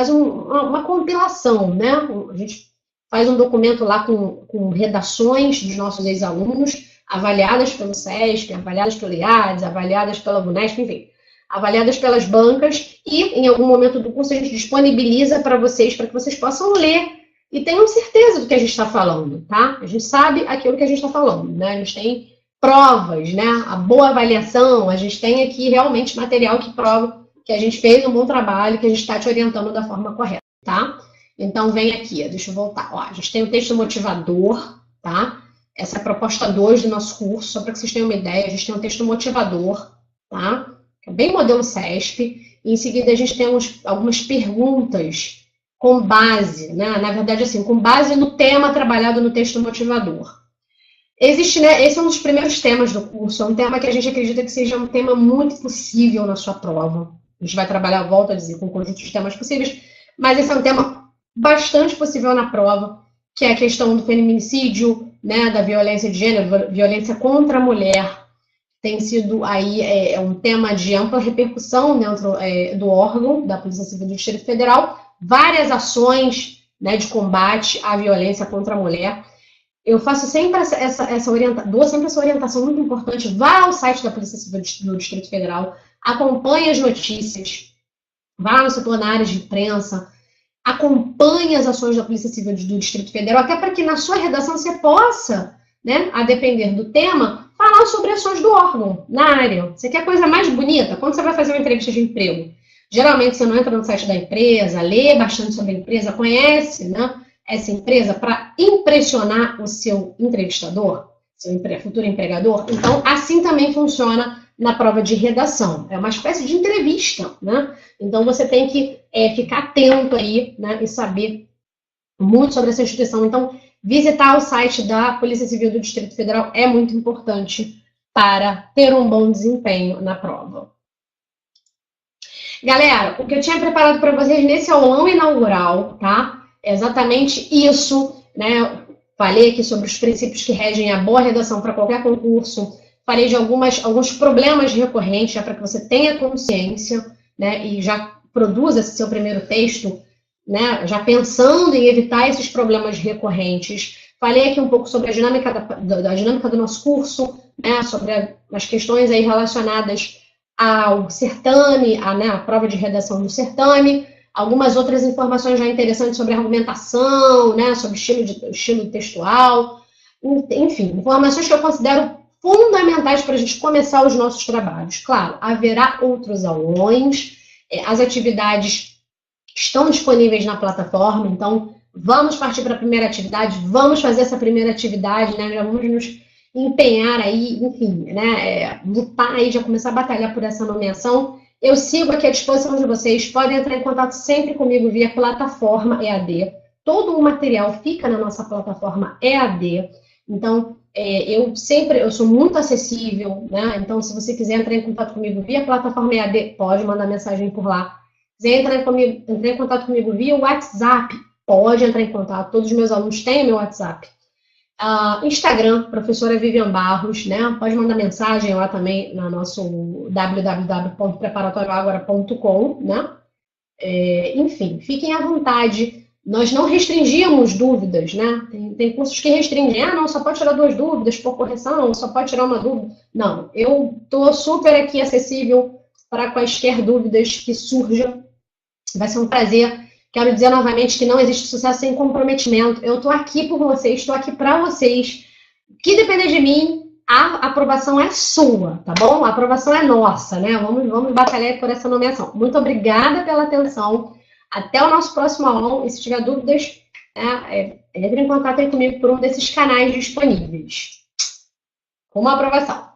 uma compilação, né? A gente faz um documento lá com redações dos nossos ex-alunos, avaliadas pelo SESC, avaliadas pelo IADES, avaliadas pela VUNESP, enfim, avaliadas pelas bancas, e em algum momento do curso a gente disponibiliza para vocês, para que vocês possam ler e tenham certeza do que a gente está falando, tá? A gente sabe aquilo que a gente está falando, né? A gente tem provas, né? A boa avaliação, a gente tem aqui realmente material que prova que a gente fez um bom trabalho, que a gente está te orientando da forma correta, tá? Então, vem aqui, deixa eu voltar. A gente tem o texto motivador, tá? Essa é a proposta 2 do nosso curso, só para que vocês tenham uma ideia. A gente tem um texto motivador, tá? Que é bem modelo CESP. E em seguida, a gente tem algumas perguntas com base, né? Na verdade, assim, com base no tema trabalhado no texto motivador. Existe, né? Esse é um dos primeiros temas do curso. É um tema que a gente acredita que seja um tema muito possível na sua prova. A gente vai trabalhar, volto a dizer, com um conjunto de temas possíveis, mas esse é um tema bastante possível na prova, que é a questão do feminicídio, né, da violência de gênero, violência contra a mulher. Tem sido aí um tema de ampla repercussão dentro do órgão da Polícia Civil do Distrito Federal, várias ações, né, de combate à violência contra a mulher. Eu faço sempre dou sempre essa orientação muito importante. Vá ao site da Polícia Civil do Distrito Federal, acompanhe as notícias, vá no setor na área de imprensa, acompanhe as ações da Polícia Civil do Distrito Federal, até para que na sua redação você possa, né, a depender do tema, falar sobre ações do órgão, na área. Você quer coisa mais bonita? Quando você vai fazer uma entrevista de emprego, geralmente você não entra no site da empresa, lê bastante sobre a empresa, conhece, né, essa empresa para impressionar o seu entrevistador, seu futuro empregador. Então, assim também funciona na prova de redação. É uma espécie de entrevista, né? Então, você tem que ficar atento aí, né, e saber muito sobre essa instituição. Então, visitar o site da Polícia Civil do Distrito Federal é muito importante para ter um bom desempenho na prova. Galera, o que eu tinha preparado para vocês nesse aulão inaugural, tá? É exatamente isso, né? Falei aqui sobre os princípios que regem a boa redação para qualquer concurso. Falei de alguns problemas recorrentes, para que você tenha consciência, né, e já produza esse seu primeiro texto, né, já pensando em evitar esses problemas recorrentes. Falei aqui um pouco sobre a dinâmica do nosso curso, né, sobre as questões aí relacionadas ao certame, a prova de redação do certame, algumas outras informações já interessantes sobre argumentação, né, sobre estilo textual, enfim, informações que eu considero fundamentais para a gente começar os nossos trabalhos. Claro, haverá outros aulões, as atividades estão disponíveis na plataforma, então vamos partir para a primeira atividade, vamos fazer essa primeira atividade, né, já vamos nos empenhar aí, enfim, né, lutar aí, já começar a batalhar por essa nomeação. Eu sigo aqui à disposição de vocês, podem entrar em contato sempre comigo via plataforma EAD, todo o material fica na nossa plataforma EAD, então eu sou muito acessível, né? Então, se você quiser entrar em contato comigo via plataforma EAD, pode mandar mensagem por lá. Se quiser entrar em contato comigo via WhatsApp, pode entrar em contato. Todos os meus alunos têm meu WhatsApp. Instagram, professora Vivian Barros, né? Pode mandar mensagem lá também no nosso www.preparatorioagora.com, né? Enfim, fiquem à vontade. Nós não restringimos dúvidas, né? Tem cursos que restringem. Não, só pode tirar 2 dúvidas por correção, só pode tirar uma dúvida. Não, eu estou super aqui acessível para quaisquer dúvidas que surjam. Vai ser um prazer. Quero dizer novamente que não existe sucesso sem comprometimento. Eu estou aqui por vocês, estou aqui para vocês. O que depender de mim, a aprovação é sua, tá bom? A aprovação é nossa, né? Vamos batalhar por essa nomeação. Muito obrigada pela atenção. Até o nosso próximo aulão. E se tiver dúvidas, entre em contato aí comigo por um desses canais disponíveis. Com uma aprovação.